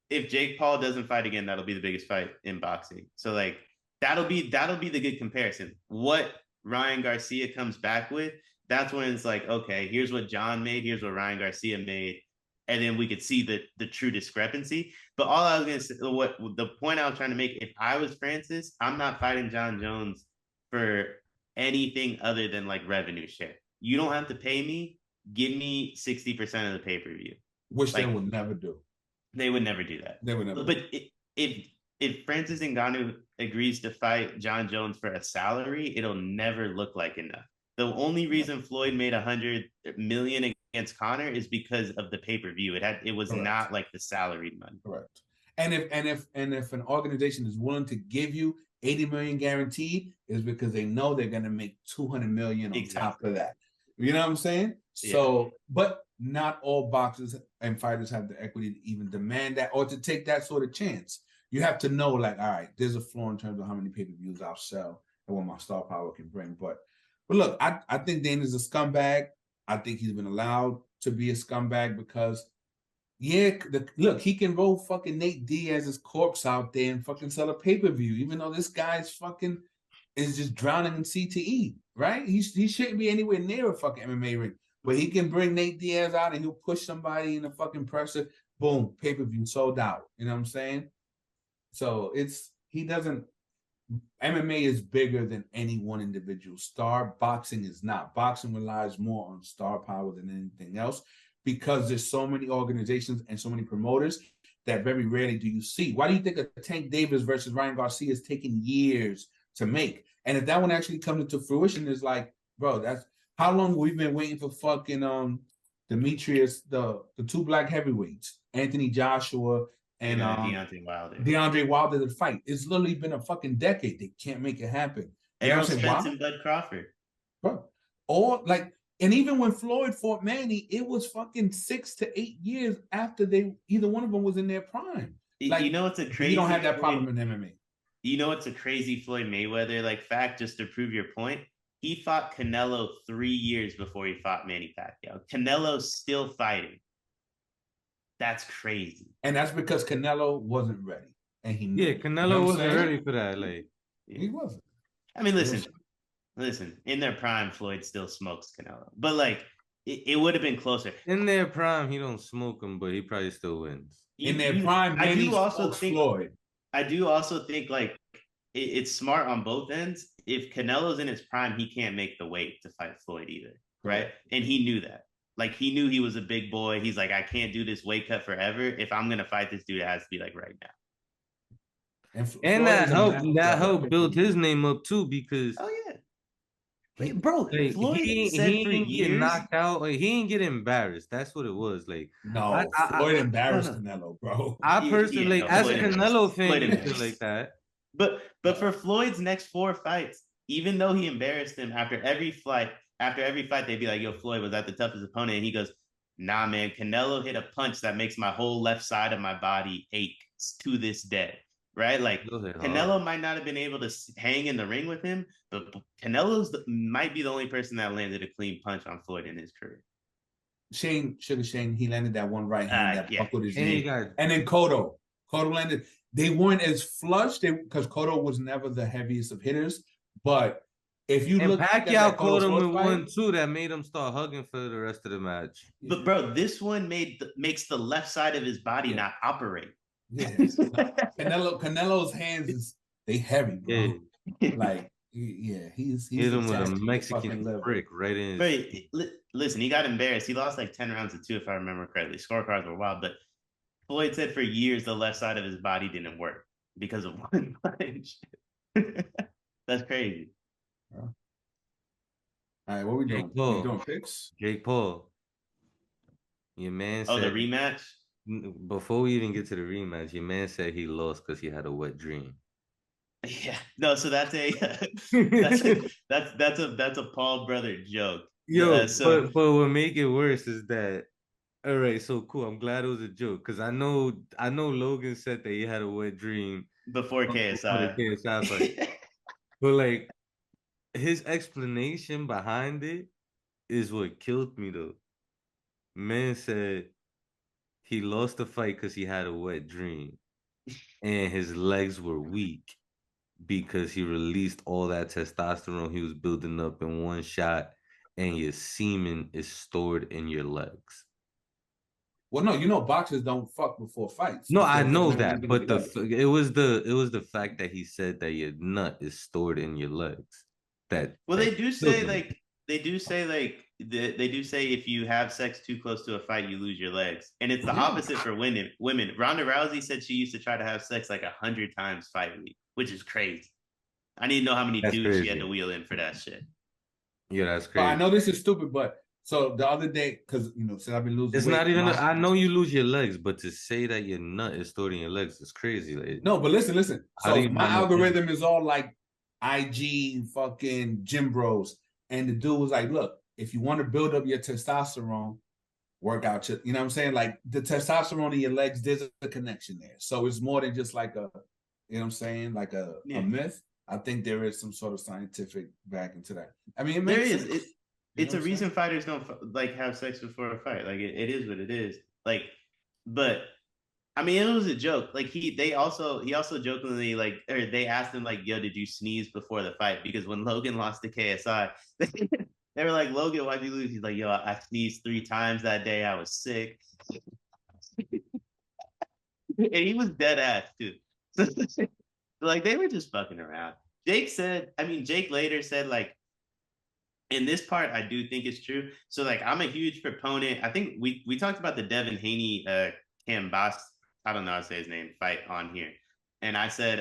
if Jake Paul doesn't fight again, that'll be the biggest fight in boxing. So like that'll be the good comparison. What Ryan Garcia comes back with, that's when it's like, okay, here's what John made, here's what Ryan Garcia made, and then we could see the true discrepancy. But all I was gonna say, what the point I was trying to make, if I was Francis, I'm not fighting John Jones for anything other than like revenue share. You don't have to pay me. Give me 60% of the pay-per-view. Which they would never do. They would never do that. They would never. But if Francis Ngannou agrees to fight John Jones for a salary, it'll never look like enough. The only reason Floyd made $100 million against Conor is because of the pay-per-view. It was Correct. Not like the salaried money. Correct. And if an organization is willing to give you 80 million guaranteed, is because they know they're gonna make 200 million on top of that. You know what I'm saying? Yeah. So, but not all boxers and fighters have the equity to even demand that or to take that sort of chance. You have to know, like, all right, there's a floor in terms of how many pay-per-views I'll sell and what my star power can bring. But look, I think Dana's a scumbag. I think he's been allowed to be a scumbag because, look, he can roll fucking Nate Diaz's corpse out there and fucking sell a pay-per-view, even though this guy's fucking is just drowning in CTE, right? He shouldn't be anywhere near a fucking MMA ring. But he can bring Nate Diaz out and he'll push somebody in the fucking presser. Boom, pay-per-view sold out. You know what I'm saying? So MMA is bigger than any one individual star. Boxing is not. Boxing relies more on star power than anything else because there's so many organizations and so many promoters that very rarely do you see. Why do you think a Tank Davis versus Ryan Garcia is taking years to make? And if that one actually comes into fruition, it's like, bro, that's how long we've been waiting for fucking Demetrius, the two black heavyweights, Anthony Joshua and Deontay Wilder to fight. It's literally been a fucking decade. They can't make it happen. Errol Spence and Bud Crawford. Bro. Or like, and even when Floyd fought Manny, it was fucking 6 to 8 years after either one of them was in their prime. Like, you know, it's a crazy. You don't have that problem in MMA. You know, it's a crazy Floyd Mayweather like fact, just to prove your point. He fought Canelo 3 years before he fought Manny Pacquiao. Canelo's still fighting. That's crazy. And that's because Canelo wasn't ready. And Canelo wasn't ready for that. Like, he wasn't. I mean, listen. In their prime, Floyd still smokes Canelo. But like, it would have been closer. In their prime, he don't smoke him, but he probably still wins. In their prime, I do also think Floyd. I do also think like it's smart on both ends. If Canelo's in his prime, he can't make the weight to fight Floyd either, right? And he knew that. Like, he knew he was a big boy. He's like, I can't do this weight cut forever. If I'm gonna fight this dude, it has to be like right now. And that helped build his name up too, because Bro, Like Floyd he said for ain't get years. knocked out. Like, he ain't get embarrassed. That's what it was. Like No, Floyd no, embarrassed no. Canelo, bro. I Yeah, personally, no, as a Floyd embarrassed. Canelo fan, Floyd you feel embarrassed. like that. But for Floyd's next 4 fights, even though he embarrassed him after every fight, they'd be like, "Yo, Floyd, was that the toughest opponent?" And he goes, "Nah, man, Canelo hit a punch that makes my whole left side of my body ache to this day." Right? Like Those hit hard. Canelo might not have been able to hang in the ring with him, but might be the only person that landed a clean punch on Floyd in his career. Shane, he landed that one right hand that Yeah. buckled his And he knee. got And then Cotto landed. They weren't as flush because Cotto was never the heaviest of hitters. But if you and look at Pacquiao that caught Cotto him Floyd with fight, one too that made him start hugging for the rest of the match. But bro, this one makes the left side of his body not operate. Yeah. Canelo's hands they heavy, bro. Yeah. Like, yeah, he's Hit him with a attached to your fucking Mexican liver. brick right in Bro, his listen, he got embarrassed. He lost like 10 rounds to 2, if I remember correctly. Scorecards were wild, but Floyd said for years the left side of his body didn't work because of one punch. That's crazy. All right, what we doing? We doing picks? Jake Paul. Your man said the rematch? Before we even get to the rematch, your man said he lost because he had a wet dream. Yeah, no. So that's a that's a Paul brother joke. Yo, but what make it worse is that all right, so cool. I'm glad it was a joke because I know Logan said that he had a wet dream before KSI. The KSI fight. But like his explanation behind it is what killed me though. Man said he lost the fight because he had a wet dream and his legs were weak because he released all that testosterone he was building up in one shot, and your semen is stored in your legs. Well, no, boxers don't fuck before fights. No, I know that, but it was the fact that he said that your nut is stored in your legs. They do say if you have sex too close to a fight, you lose your legs, and it's the opposite for women. Ronda Rousey said she used to try to have sex like 100 times fight week, which is crazy. I need to know how many dudes she had to wheel in for that shit. Yeah, that's crazy. But I know this is stupid, but so the other day, because since I've been losing, it's weight, not even. I know you lose your legs, but to say that your nut is stored in your legs is crazy. Like, no, but listen. So my algorithm is all like IG, fucking gym bros, and the dude was like, "Look, if you want to build up your testosterone, work out your, you know what I'm saying? Like the testosterone in your legs, there's a connection there. So it's more than just like a, you know what I'm saying, like a myth. I think there is some sort of scientific backing to that. I mean, it makes sense. It's a reason fighters don't like have sex before a fight. Like it is what it is. Like, but I mean, it was a joke. Like he also jokingly or they asked him like, "Yo, did you sneeze before the fight?" Because when Logan lost to KSI, they were like, "Logan, why'd you lose?" He's like, "Yo, I sneezed 3 times that day. I was sick." And he was dead ass too. Like they were just fucking around. Jake later said like, in this part, I do think it's true. So like, I'm a huge proponent. I think we talked about the Devin Haney, Cam Boss, I don't know how to say his name, fight on here. And I said,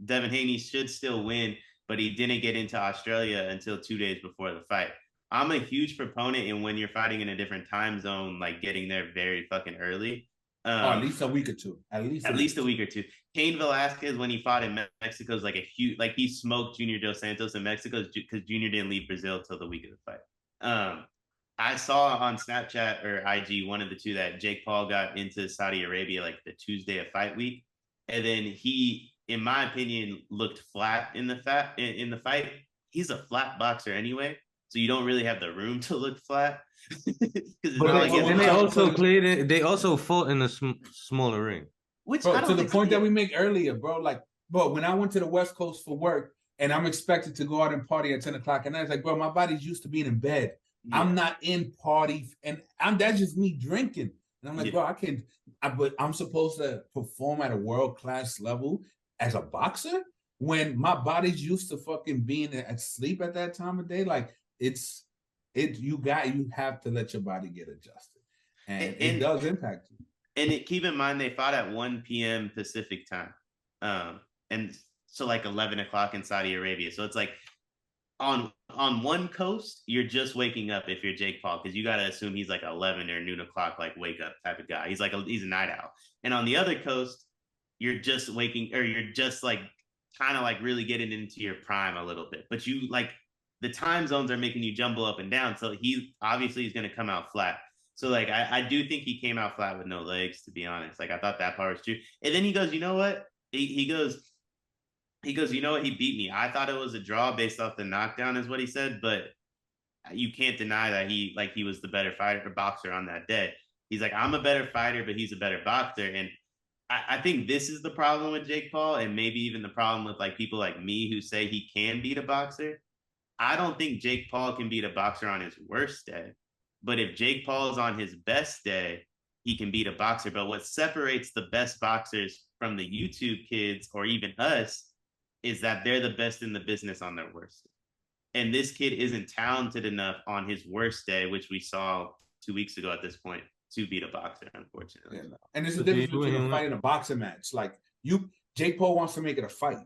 Devin Haney should still win, but he didn't get into Australia until 2 days before the fight. I'm a huge proponent in when you're fighting in a different time zone, like getting there very fucking early. At least a week or two. At least a week or two. Cain Velasquez, when he fought in Mexico, is like a huge, like he smoked Junior Dos Santos in Mexico because Junior didn't leave Brazil till the week of the fight. I saw on Snapchat or IG, one of the two, that Jake Paul got into Saudi Arabia like the Tuesday of fight week, and then he, in my opinion, looked flat in the fight. He's a flat boxer anyway, so you don't really have the room to look flat. They also fought in a smaller ring. Which to the point that we make earlier, bro. Like, bro, when I went to the West Coast for work and I'm expected to go out and party at 10 o'clock, and I was like, bro, my body's used to being in bed. Yeah. I'm not in party, and that's just me drinking. And I'm like, bro, I can't. But I'm supposed to perform at a world-class level as a boxer when my body's used to fucking being asleep at that time of day. Like, you have to let your body get adjusted, and it does impact you. And keep in mind, they fought at 1 p.m. Pacific time, and so like 11 o'clock in Saudi Arabia. So it's like on one coast, you're just waking up if you're Jake Paul, because you got to assume he's like 11 or noon o'clock, like wake up type of guy. He's a night owl. And on the other coast, you're just waking, or you're just like kind of like really getting into your prime a little bit. But you like the time zones are making you jumble up and down. So he obviously is going to come out flat. So like I do think he came out flat with no legs, to be honest. Like I thought that part was true. And then he goes, you know what? He goes, you know what? He beat me. I thought it was a draw based off the knockdown, is what he said. But you can't deny that he was the better fighter or boxer on that day. He's like, I'm a better fighter, but he's a better boxer. And I think this is the problem with Jake Paul, and maybe even the problem with like people like me who say he can beat a boxer. I don't think Jake Paul can beat a boxer on his worst day. But if Jake Paul is on his best day, he can beat a boxer. But what separates the best boxers from the YouTube kids or even us is that they're the best in the business on their worst day. And this kid isn't talented enough on his worst day, which we saw 2 weeks ago at this point, to beat a boxer, unfortunately. Yeah, no. And there's a difference between a fight and a boxing match. Like Jake Paul wants to make it a fight.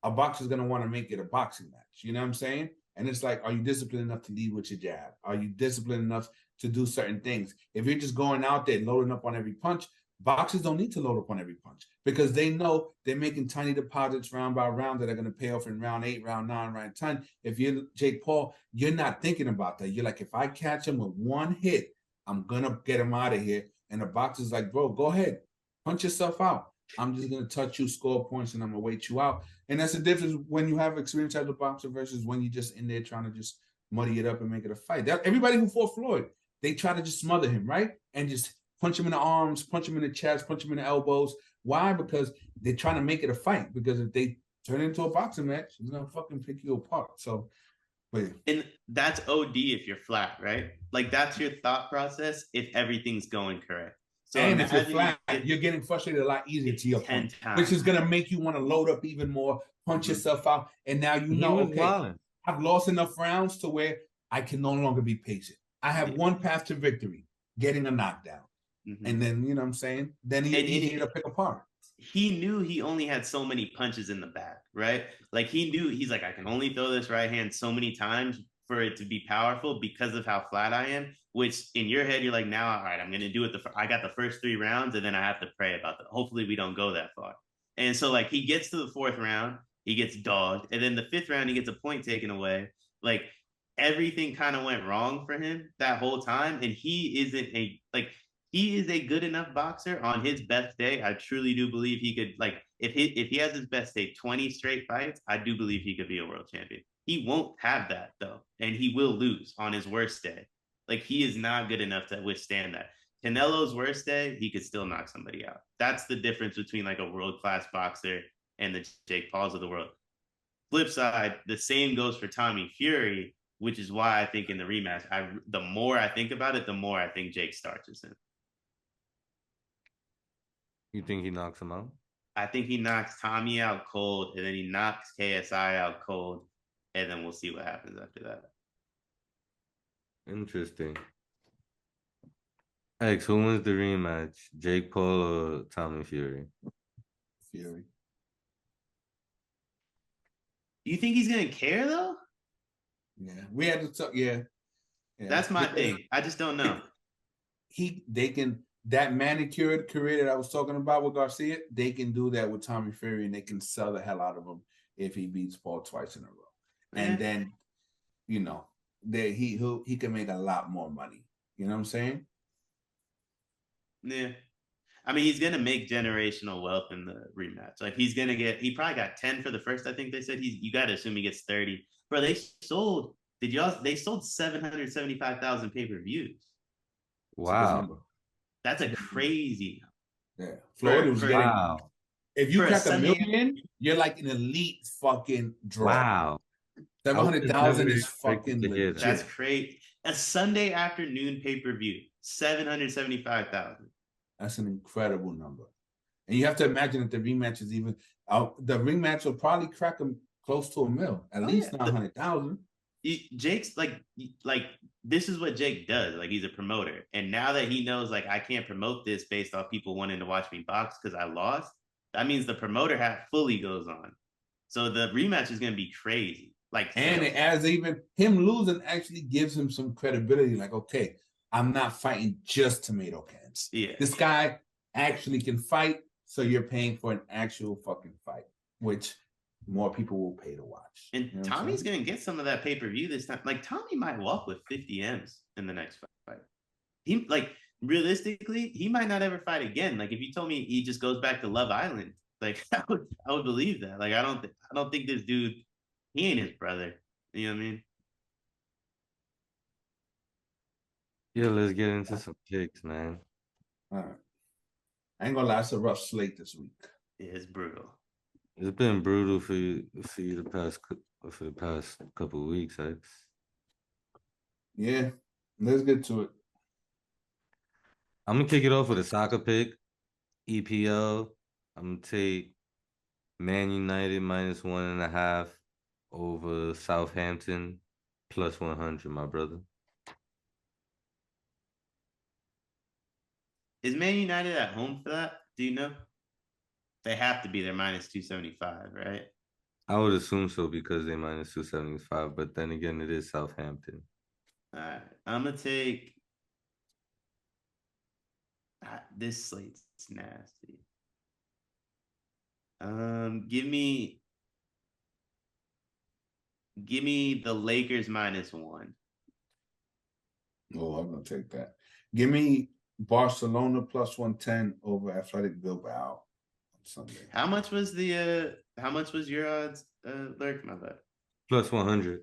A boxer's gonna want to make it a boxing match. You know what I'm saying? And it's like, are you disciplined enough to lead with your jab? Are you disciplined enough to do certain things? If you're just going out there loading up on every punch, boxers don't need to load up on every punch because they know they're making tiny deposits round by round that are going to pay off in round 8, round 9, round 10. If you're Jake Paul, you're not thinking about that. You're like, if I catch him with one hit, I'm going to get him out of here. And the boxer's like, bro, go ahead. Punch yourself out. I'm just going to touch you, score points, and I'm going to wait you out. And that's the difference when you have experience as a boxer versus when you're just in there trying to just muddy it up and make it a fight. Everybody who fought Floyd, they try to just smother him, right? And just punch him in the arms, punch him in the chest, punch him in the elbows. Why? Because they're trying to make it a fight. Because if they turn it into a boxing match, it's going to fucking pick you apart. So, but yeah. And that's OD if you're flat, right? Like that's your thought process if everything's going correct. So and if you're flat, you're getting frustrated a lot easier to your point, which is going to make you want to load up even more, punch yourself out. And now you know, okay, I've lost enough rounds to where I can no longer be patient. I have one path to victory, getting a knockdown. And then, you know what I'm saying? Then he's going to pick apart. He knew he only had so many punches in the bag, right? Like he knew, he's like, I can only throw this right hand so many times for it to be powerful because of how flat I am, which in your head, you're like, now, all right, I'm going to do it. I got the first 3 rounds and then I have to pray about that. Hopefully we don't go that far. And so like he gets to the 4th round, he gets dogged. And then the 5th round, he gets a point taken away. Like everything kind of went wrong for him that whole time. And he is a good enough boxer on his best day. I truly do believe he could, like, if he has his best day, 20 straight fights, I do believe he could be a world champion. He won't have that though, and he will lose on his worst day. Like he is not good enough to withstand that. Canelo's worst day, he could still knock somebody out. That's the difference between like a world-class boxer and the Jake Pauls of the world. Flip side, the same goes for Tommy Fury, which is why I think in the rematch, the more I think about it, the more I think Jake starches him. You think he knocks him out? I think he knocks Tommy out cold, and then he knocks KSI out cold, and then we'll see what happens after that. Interesting. X, who wins the rematch? Jake Paul or Tommy Fury? Fury. You think he's gonna care though? Yeah, we had to talk. Yeah. That's my thing. I just don't know. They can. That manicured career that I was talking about with Garcia, they can do that with Tommy Fury, and they can sell the hell out of him if he beats Paul twice in a row. And then, you know, he can make a lot more money. You know what I'm saying? Yeah. I mean, he's gonna make generational wealth in the rematch. Like he probably got 10 for the first. I think they said you gotta assume he gets 30. Bro, they sold 775,000 pay-per-views. Wow. That's a crazy. Yeah. Floyd was getting. Wow. If you crack $1 million, you're like an elite fucking draw. Wow. 700,000 is fucking legit. That's crazy. A Sunday afternoon pay-per-view, 775,000. That's an incredible number. And you have to imagine that the rematch is even the rematch will probably crack them close to $1 million, at least 900,000. Jake's like this is what Jake does. Like he's a promoter, and now that he knows like I can't promote this based off people wanting to watch me box because I lost, that means the promoter hat fully goes on. So the rematch is going to be crazy. Like, And it adds even him losing actually gives him some credibility. Like, okay, I'm not fighting just tomato cans. Yeah. This guy actually can fight, so you're paying for an actual fucking fight, which more people will pay to watch. And you know Tommy's gonna get some of that pay-per-view this time. Like, Tommy might walk with 50 M's in the next fight. He, like, realistically, he might not ever fight again. Like, if you told me he just goes back to Love Island, like, I would believe that. Like, I don't think this dude, he ain't his brother. You know what I mean? Yeah, let's get into some picks, man. All right. I ain't gonna lie, it's a rough slate this week. Yeah, it's brutal. It's been brutal for you for the past couple of weeks, X. Yeah, let's get to it. I'm gonna kick it off with a soccer pick. EPL. I'm gonna take Man United -1.5 over Southampton +100, my brother. Is Man United at home for that? Do you know? They have to be there -275, right? I would assume so because they -275, but then again, it is Southampton. All right. I'm gonna take this slate's nasty. Give me the Lakers -1. Oh, I'm gonna take that. Give me Barcelona +110 over Athletic Bilbao on Sunday. How much was your odds, Lerk? My bad. +100.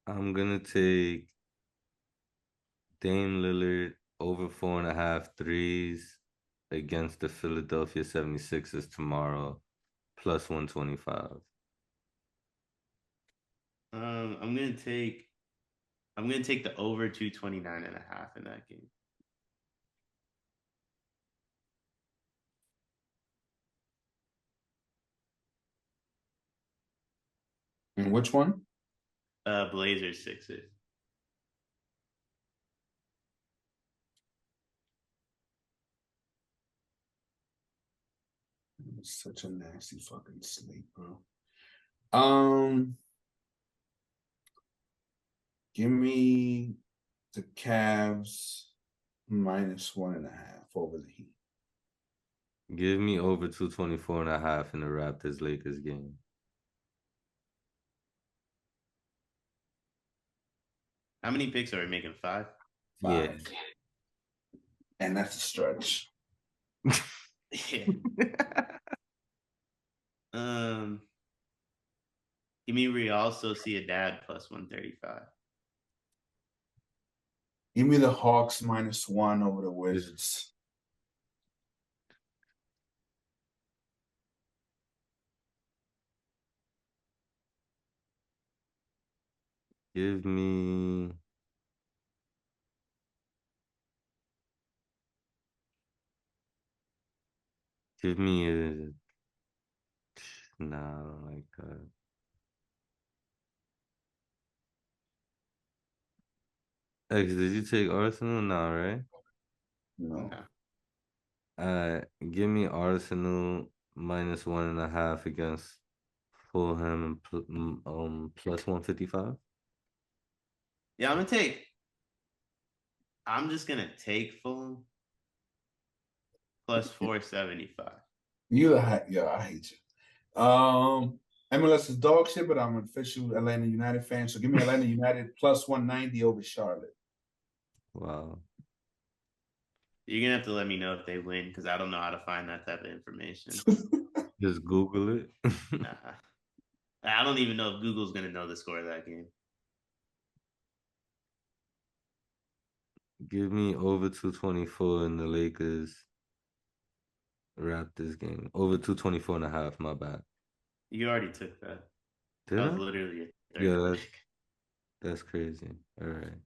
I'm gonna take Dame Lillard over 4.5 threes against the Philadelphia 76ers tomorrow, +125. I'm gonna take the over 229.5 in that game. And which one? Blazers Sixers. It's such a nasty fucking slate, bro. Give me the Cavs -1.5 over the Heat. Give me over 224.5 in the Raptors Lakers game. How many picks are we making? 5? 5. Yeah. And that's a stretch. Yeah. Give me Real Sociedad +135. Give me the Hawks -1 over the Wizards. Give me a nah, I don't like that. X, did you take Arsenal? No, right? No. Give me Arsenal -1.5 against Fulham and +155. Yeah, I'm just gonna take Fulham +475. Yo, I hate you. MLS is dog shit, but I'm an official Atlanta United fan. So give me Atlanta United +190 over Charlotte. Wow. You're gonna have to let me know if they win because I don't know how to find that type of information. Just Google it. Nah. I don't even know if Google's gonna know the score of that game. Give me over 224 in the Lakers Raptors game. Over 224.5, my bad. You already took that. Did That I? was literally your third Yeah, pick. that's crazy. All right.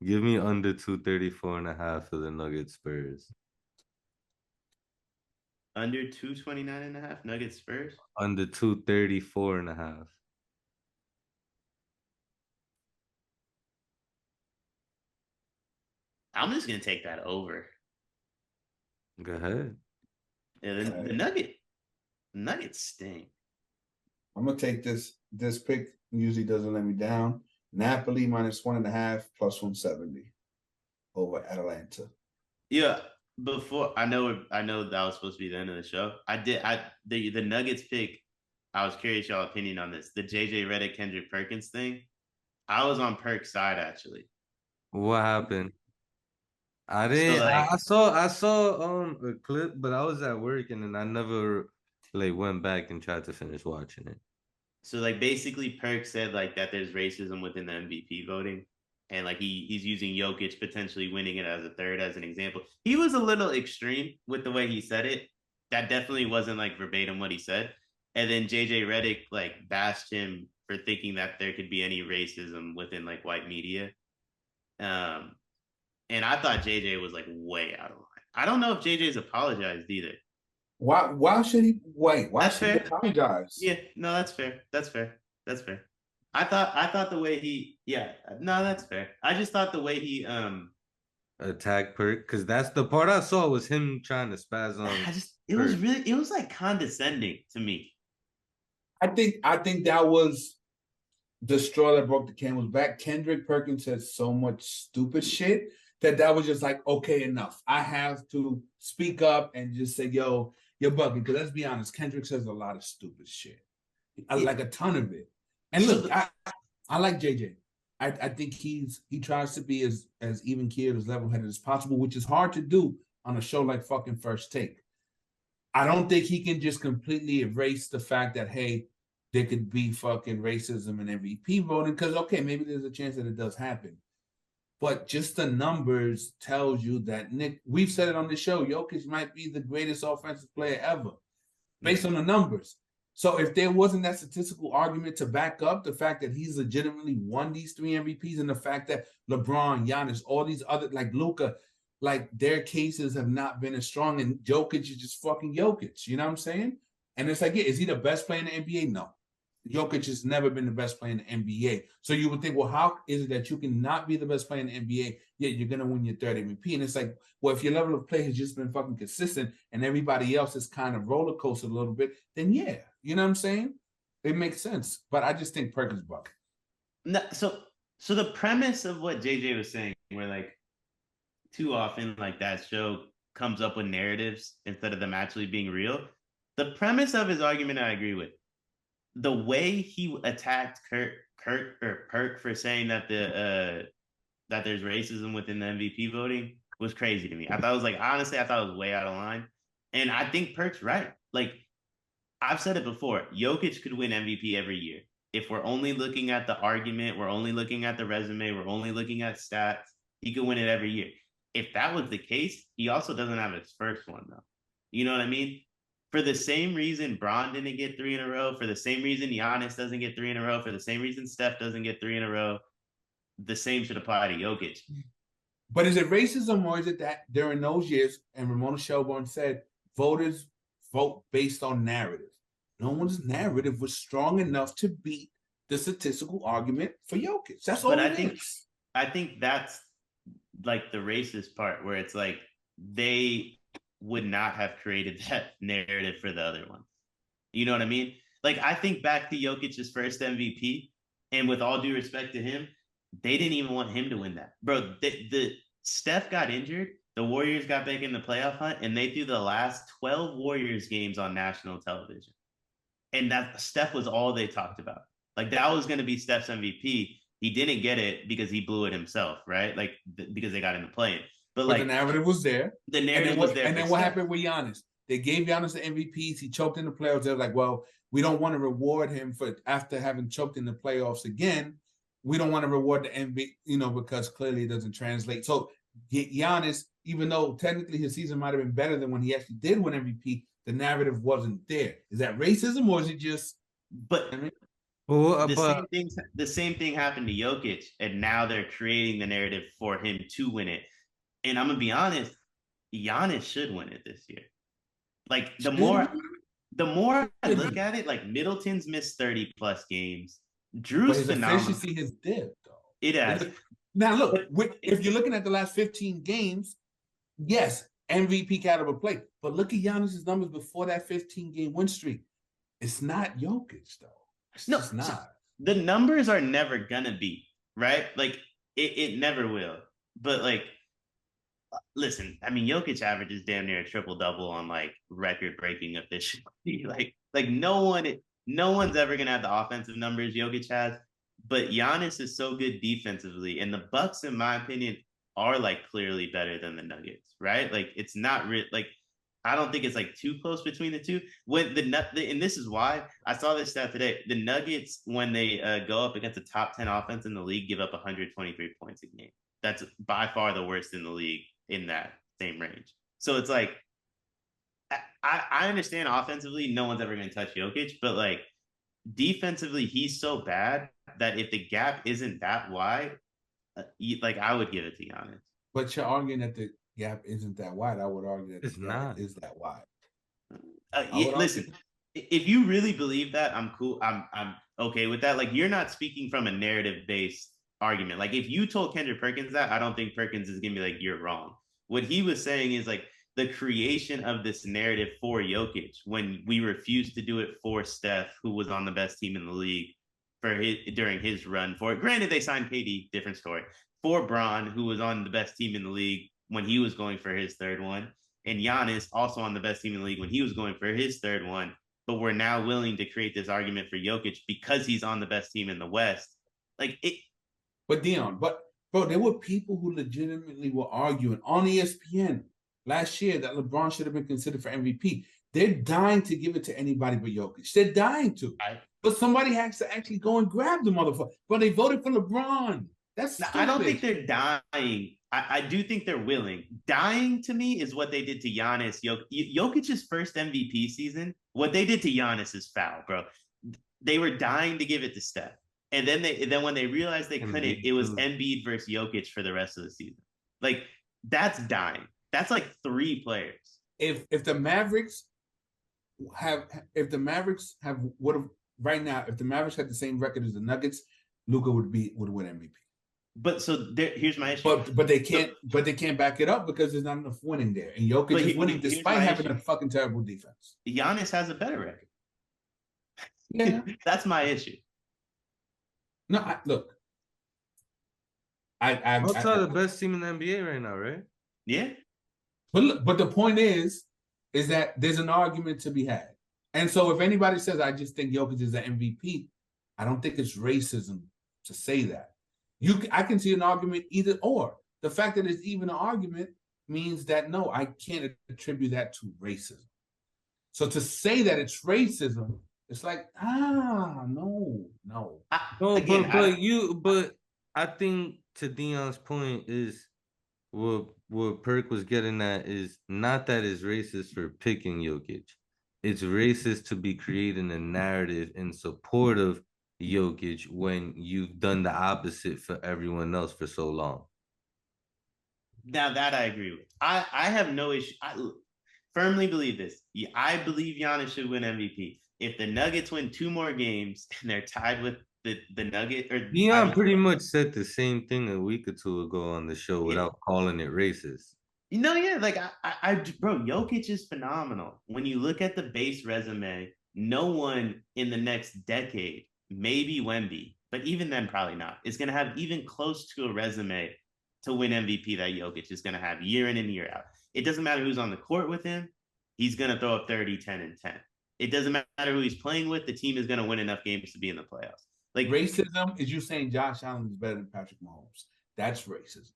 Give me under 234.5 for the Nuggets Spurs. Under 229.5 Nuggets Spurs? Under 234.5. I'm just gonna take that over. Go ahead. Yeah, the Nuggets stink. I'm gonna take this pick. Usually doesn't let me down. Napoli -1.5 plus 170 over Atlanta. Yeah, before I know that was supposed to be the end of the show. The Nuggets pick. I was curious y'all opinion on this. The JJ Redick Kendrick Perkins thing. I was on Perk's side actually. What happened? I So didn't. like, I saw a clip, but I was at work and then I never like went back and tried to finish watching it. so like basically Perk said like that there's racism within the MVP voting. And like he's using Jokic potentially winning it as a third as an example. He was a little extreme with the way he said it. That definitely wasn't like verbatim what he said. And then JJ Redick like bashed him for thinking that there could be any racism within like white media. Um, and I thought JJ was like way out of line. I don't know if JJ's apologized either. Why should he wait? Why That's should he fair. apologize? Yeah, no, that's fair. That's fair. That's fair. I thought the way he no, that's fair. I just thought the way he Attack Perk, because that's the part I saw was him trying to spaz on. it was like condescending to me. I think that was the straw that broke the camel's back. Kendrick Perkins said so much stupid shit that was just like, okay, enough. I have to speak up and just say, yo, you're bugging. Because let's be honest, Kendrick says a lot of stupid shit. I like a ton of it. And look, I like JJ. I think he tries to be as even keeled, as level headed as possible, which is hard to do on a show like fucking First Take. I don't think he can just completely erase the fact that, hey, there could be fucking racism in MVP voting, because okay, maybe there's a chance that it does happen. But just the numbers tells you that, Nick, we've said it on the show, Jokic might be the greatest offensive player ever, based on the numbers. So if there wasn't that statistical argument to back up the fact that he's legitimately won these 3 MVPs, and the fact that LeBron, Giannis, all these other, like Luka, like their cases have not been as strong, and Jokic is just fucking Jokic. You know what I'm saying? And it's like, yeah, is he the best player in the NBA? No. Jokic has never been the best player in the NBA. So you would think, well, how is it that you can not be the best player in the NBA, yet you're going to win your third MVP? And it's like, well, if your level of play has just been fucking consistent and everybody else is kind of roller coaster a little bit, then yeah, you know what I'm saying? It makes sense. But I just think Perkins buck. No, so the premise of what JJ was saying, where like too often like that show comes up with narratives instead of them actually being real. The premise of his argument, I agree with. The way he attacked Perk for saying that that there's racism within the MVP voting was crazy to me. I thought it was like, honestly, I thought it was way out of line. And I think Perk's right. Like, I've said it before, Jokic could win MVP every year. If we're only looking at the argument, we're only looking at the resume, we're only looking at stats, he could win it every year. If that was the case, he also doesn't have his first one, though. You know what I mean? For the same reason Bron didn't get 3 in a row, for the same reason Giannis doesn't get 3 in a row, for the same reason Steph doesn't get 3 in a row, the same should apply to Jokic. But is it racism, or is it that during those years, and Ramona Shelburne said, voters vote based on narrative? No one's narrative was strong enough to beat the statistical argument for Jokic. That's all it is. I think that's like the racist part, where it's like they would not have created that narrative for the other one. You know what I mean? Like, I think back to Jokic's first MVP, and with all due respect to him, they didn't even want him to win that. Bro, the Steph got injured, the Warriors got back in the playoff hunt, and they threw the last 12 Warriors games on national television. And that Steph was all they talked about. Like, that was going to be Steph's MVP. He didn't get it because he blew it himself, right? Like, because they got in the play-in. But like, the narrative was there. The narrative was there. And then what happened with Giannis? They gave Giannis the MVPs. He choked in the playoffs. They're like, well, we don't want to reward him for after having choked in the playoffs again. We don't want to reward the MVP, because clearly it doesn't translate. So Giannis, even though technically his season might have been better than when he actually did win MVP, the narrative wasn't there. Is that racism, or is it just? But the same thing happened to Jokic, and now they're creating the narrative for him to win it. And I'm gonna be honest, Giannis should win it this year. Like, the more I look at it, like, Middleton's missed 30 plus games. Drew's phenomenal. Efficiency has dipped, though. It has. Now, look, if you're looking at the last 15 games, yes, MVP caliber play. But look at Giannis's numbers before that 15-game win streak. It's not Jokic, though. It's just not. So the numbers are never gonna be, right? Like, it never will. But, like, listen, I mean, Jokic averages damn near a triple-double on, like, record-breaking efficiency. like no one's ever gonna have the offensive numbers Jokic has. But Giannis is so good defensively, and the Bucks, in my opinion, are like clearly better than the Nuggets, right? Like, it's not like, I don't think it's like too close between the two. When and this is why I saw this stat today. The Nuggets, when they go up against the top 10 offense in the league, give up 123 points a game. That's by far the worst in the league in that same range. So it's like, I understand offensively, no one's ever going to touch Jokic, but like defensively, he's so bad that if the gap isn't that wide, like, I would give it to Giannis. But you're arguing that the gap isn't that wide. I would argue that It's the gap not. is that wide. Listen, if you really believe that, I'm cool. I'm okay with that. Like, you're not speaking from a narrative-based argument. Like, if you told Kendrick Perkins that, I don't think Perkins is gonna be like, you're wrong. What he was saying is like the creation of this narrative for Jokic when we refused to do it for Steph, who was on the best team in the league during his run for it. Granted, they signed KD, different story. For Bron, who was on the best team in the league when he was going for his third one, and Giannis also on the best team in the league when he was going for his third one. But we're now willing to create this argument for Jokic because he's on the best team in the West. Like it. But Deion, bro, there were people who legitimately were arguing on ESPN last year that LeBron should have been considered for MVP. They're dying to give it to anybody but Jokic. They're dying to. But somebody has to actually go and grab the motherfucker. But they voted for LeBron. That's stupid. I don't think they're dying. I do think they're willing. Dying to me is what they did to Giannis. Jokic's first MVP season, what they did to Giannis is foul, bro. They were dying to give it to Steph. And then when they realized they couldn't, it was Embiid versus Jokic for the rest of the season. Like, that's dying. That's like 3 players. If the Mavericks had the Mavericks had the same record as the Nuggets, Luka would win MVP. But so here's my issue. But they can't back it up because there's not enough winning there. And Jokic is winning despite having a fucking terrible defense. Giannis has a better record. Yeah. That's my issue. No, look. Outside the best team in the NBA right now, right? Yeah. But the point is that there's an argument to be had. And so if anybody says, I just think Jokic is an MVP, I don't think it's racism to say that. I can see an argument either or. The fact that it's even an argument means that, no, I can't attribute that to racism. So to say that it's racism, it's like, no. But I think to Deion's point is what Perk was getting at is not that it's racist for picking Jokic. It's racist to be creating a narrative in support of Jokic when you've done the opposite for everyone else for so long. Now that I agree with. I have no issue. I firmly believe this. I believe Giannis should win MVP. If the Nuggets win 2 more games and they're tied with the Nugget or Deion pretty much said the same thing a week or 2 ago on the show without calling it racist. Like bro, Jokic is phenomenal. When you look at the base resume, no one in the next decade, maybe Wemby, but even then probably not, is going to have even close to a resume to win MVP that Jokic is going to have year in and year out. It doesn't matter who's on the court with him. He's going to throw up 30, 10, and 10. It doesn't matter who he's playing with. The team is going to win enough games to be in the playoffs. Like, racism is you saying Josh Allen is better than Patrick Mahomes. That's racism,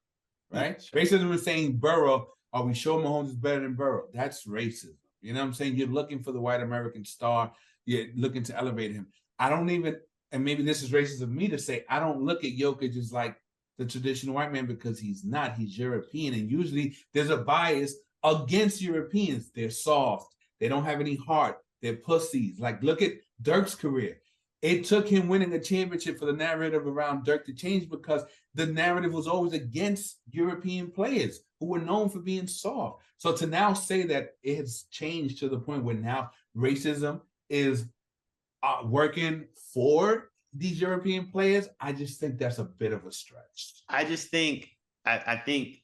right? Yeah, sure. Racism is saying Burrow, are we sure Mahomes is better than Burrow? That's racism. You know what I'm saying? You're looking for the white American star. You're looking to elevate him. And maybe this is racist of me to say, I don't look at Jokic as like the traditional white man because he's not. He's European. And usually there's a bias against Europeans. They're soft. They don't have any heart. They're pussies. Like, look at Dirk's career. It took him winning a championship for the narrative around Dirk to change because the narrative was always against European players who were known for being soft. So to now say that it has changed to the point where now racism is working for these European players, I just think that's a bit of a stretch. I just think I think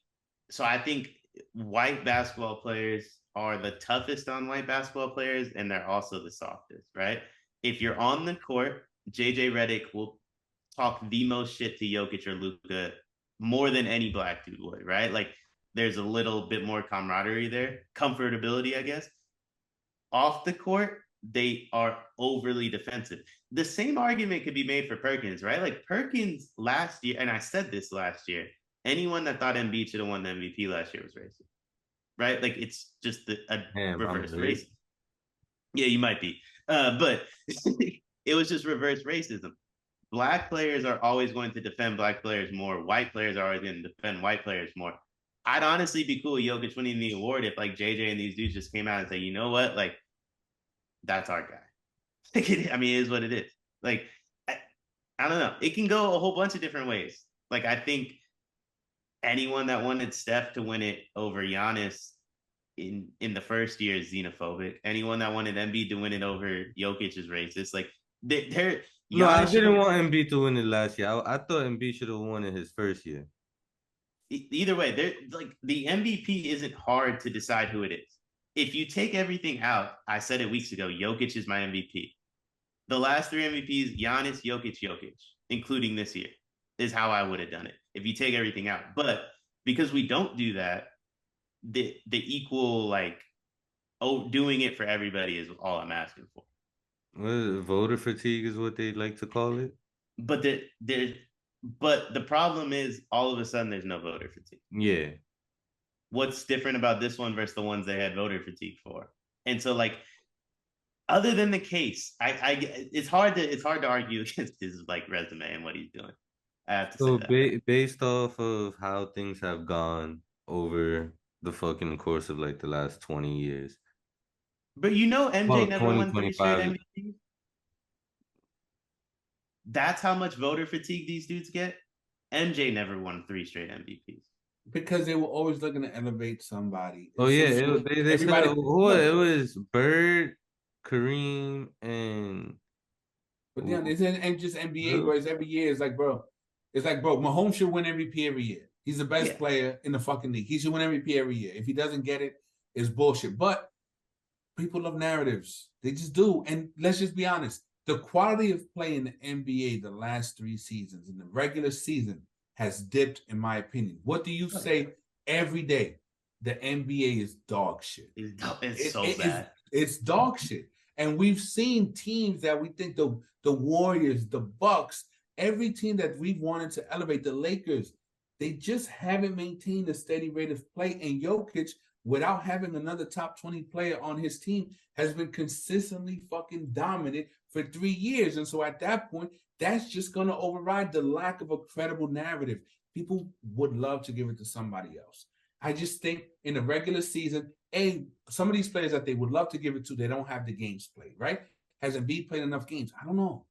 so. I think white basketball players are the toughest on white basketball players, and they're also the softest, right? If you're on the court, JJ Redick will talk the most shit to Jokic or Luka more than any black dude would, right? Like there's a little bit more camaraderie there, comfortability, I guess. Off the court, they are overly defensive. The same argument could be made for Perkins, right? Like Perkins last year, and I said this last year, anyone that thought Embiid should have won the MVP last year was racist, right? Like it's just a reverse racism. Yeah, you might be, but it was just reverse racism. Black players are always going to defend black players more. White players are always going to defend white players more. I'd honestly be cool with Jokic winning the award if like JJ and these dudes just came out and say, you know what, like that's our guy. I mean, it is what it is. Like, I don't know. It can go a whole bunch of different ways. Like, I think anyone that wanted Steph to win it over Giannis in the first year is xenophobic. Anyone that wanted Embiid to win it over Jokic is racist. Like, they're no, I didn't want Embiid to win it last year. I thought Embiid should have won it his first year. Either way, they're like the MVP isn't hard to decide who it is. If you take everything out, I said it weeks ago, Jokic is my MVP. The last three MVPs, Giannis, Jokic, including this year, is how I would have done it if you take everything out. But because we don't do that, the equal like doing it for everybody is all I'm asking for. Voter fatigue is what they like to call it. But the problem is all of a sudden there's no voter fatigue. Yeah. What's different about this one versus the ones they had voter fatigue for? And so like other than the case, it's hard to argue against his like resume and what he's doing. I have to say that. Based off of how things have gone over the fucking course of like the last 20 years. But you know MJ never won 3 straight MVPs. That's how much voter fatigue these dudes get. MJ never won 3 straight MVPs. Because they were always looking to elevate somebody. Oh yeah, everybody. It was Bird, Kareem, and. But yeah, it's and just NBA, bro. It's every year. It's like, bro, Mahomes should win MVP every year. He's the best player in the fucking league. He should win MVP every year. If he doesn't get it, it's bullshit. But people love narratives. They just do. And let's just be honest. The quality of play in the NBA the last 3 seasons, in the regular season, has dipped, in my opinion. What do you say every day? The NBA is dog shit. It's so bad. It's dog shit. And we've seen teams that we think the Warriors, the Bucks, every team that we've wanted to elevate, the Lakers, they just haven't maintained a steady rate of play. And Jokic, without having another top 20 player on his team, has been consistently fucking dominant for 3 years. And so at that point, that's just going to override the lack of a credible narrative. People would love to give it to somebody else. I just think in the regular season, some of these players that they would love to give it to, they don't have the games played, right? Has Embiid played enough games? I don't know.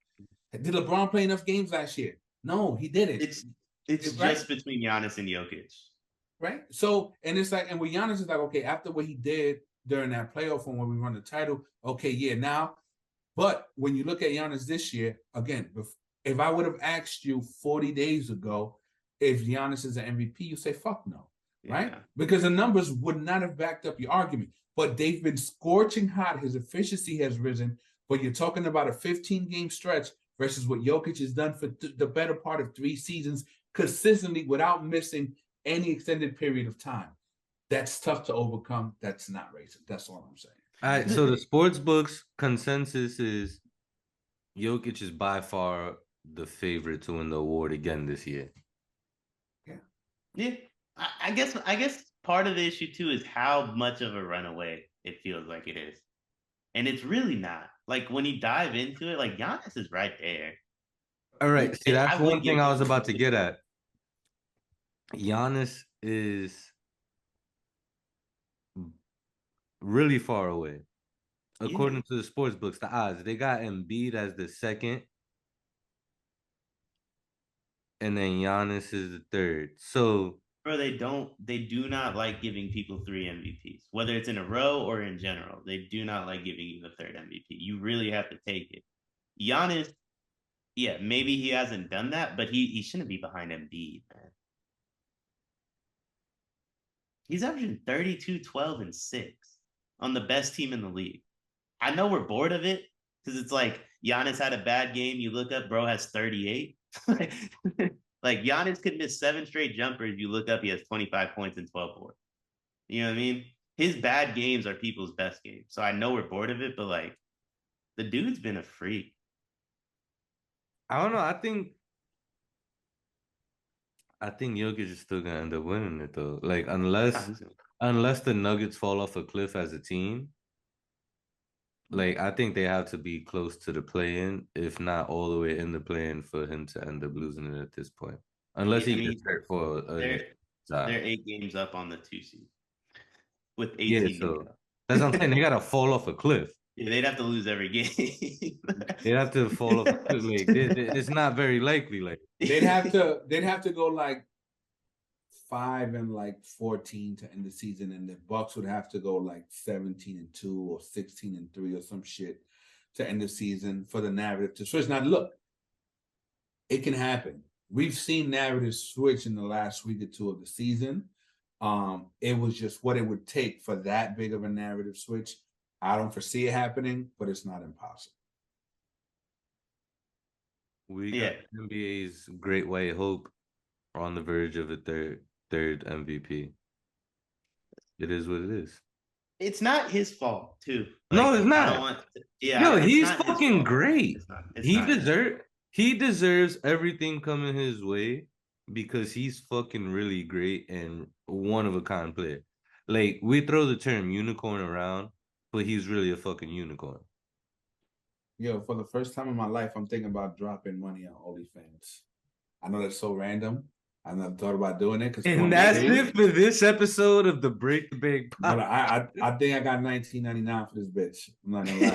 Did LeBron play enough games last year? No, he didn't. It's just between Giannis and Jokic. Right? So, and it's like, and with Giannis, it's like, okay, after what he did during that playoff and when we won the title, okay, yeah, now. But when you look at Giannis this year, again, if I would have asked you 40 days ago if Giannis is an MVP, you say, fuck no. Right? Because the numbers would not have backed up your argument. But they've been scorching hot. His efficiency has risen. But you're talking about a 15-game stretch versus what Jokic has done for the better part of 3 seasons consistently without missing any extended period of time. That's tough to overcome. That's not racist. That's all I'm saying. All right, so the sports books consensus is Jokic is by far the favorite to win the award again this year. Yeah. I guess part of the issue too is how much of a runaway it feels like it is. And it's really not. Like when you dive into it, like Giannis is right there. All right. See, that's one thing I was about to get at. Giannis is really far away. According to the sports books, the odds, they got Embiid as the second. And then Giannis is the third. So bro, they do not like giving people 3 MVPs, whether it's in a row or in general. They do not like giving you the 3rd MVP. You really have to take it. Giannis Yeah, maybe he hasn't done that, but he shouldn't be behind Embiid, man. He's averaging 32, 12, and 6 on the best team in the league. I know we're bored of it because it's like Giannis had a bad game. You look up, bro has 38. Like Giannis could miss 7 straight jumpers. You look up, he has 25 points and 12 boards. You know what I mean? His bad games are people's best games. So I know we're bored of it, but like the dude's been a freak. I don't know. I think Jokic is still gonna end up winning it though. Like unless the Nuggets fall off a cliff as a team, like I think they have to be close to the play-in, if not all the way in the play-in, for him to end up losing it at this point. Unless he gets hurt for they're 8 games up on the 2 seed with 18 yeah. games So up. that's what I'm saying. They gotta fall off a cliff. Yeah, they'd have to lose every game. They have to fall off a cliff. Like it's not very likely. Like they'd have to go like 5 and like 14 to end the season, and the Bucks would have to go like 17-2 or 16-3 or some shit to end the season for the narrative to switch. Now, look, it can happen. We've seen narratives switch in the last week or 2 of the season. It was just what it would take for that big of a narrative switch. I don't foresee it happening, but it's not impossible. we got NBA's Great White Hope on the verge of a third MVP. It is what it is. It's not his fault, too. Like, no, it's not. Yo, he's fucking great. He deserves everything coming his way because he's fucking really great and one of a kind player. Like, we throw the term unicorn around, but he's really a fucking unicorn. Yo, for the first time in my life, I'm thinking about dropping money on OnlyFans. I know that's so random. I've never thought about doing it. And that's it for this episode of the Break the Bank podcast. But I think I got $19.99 for this bitch. I'm not gonna lie.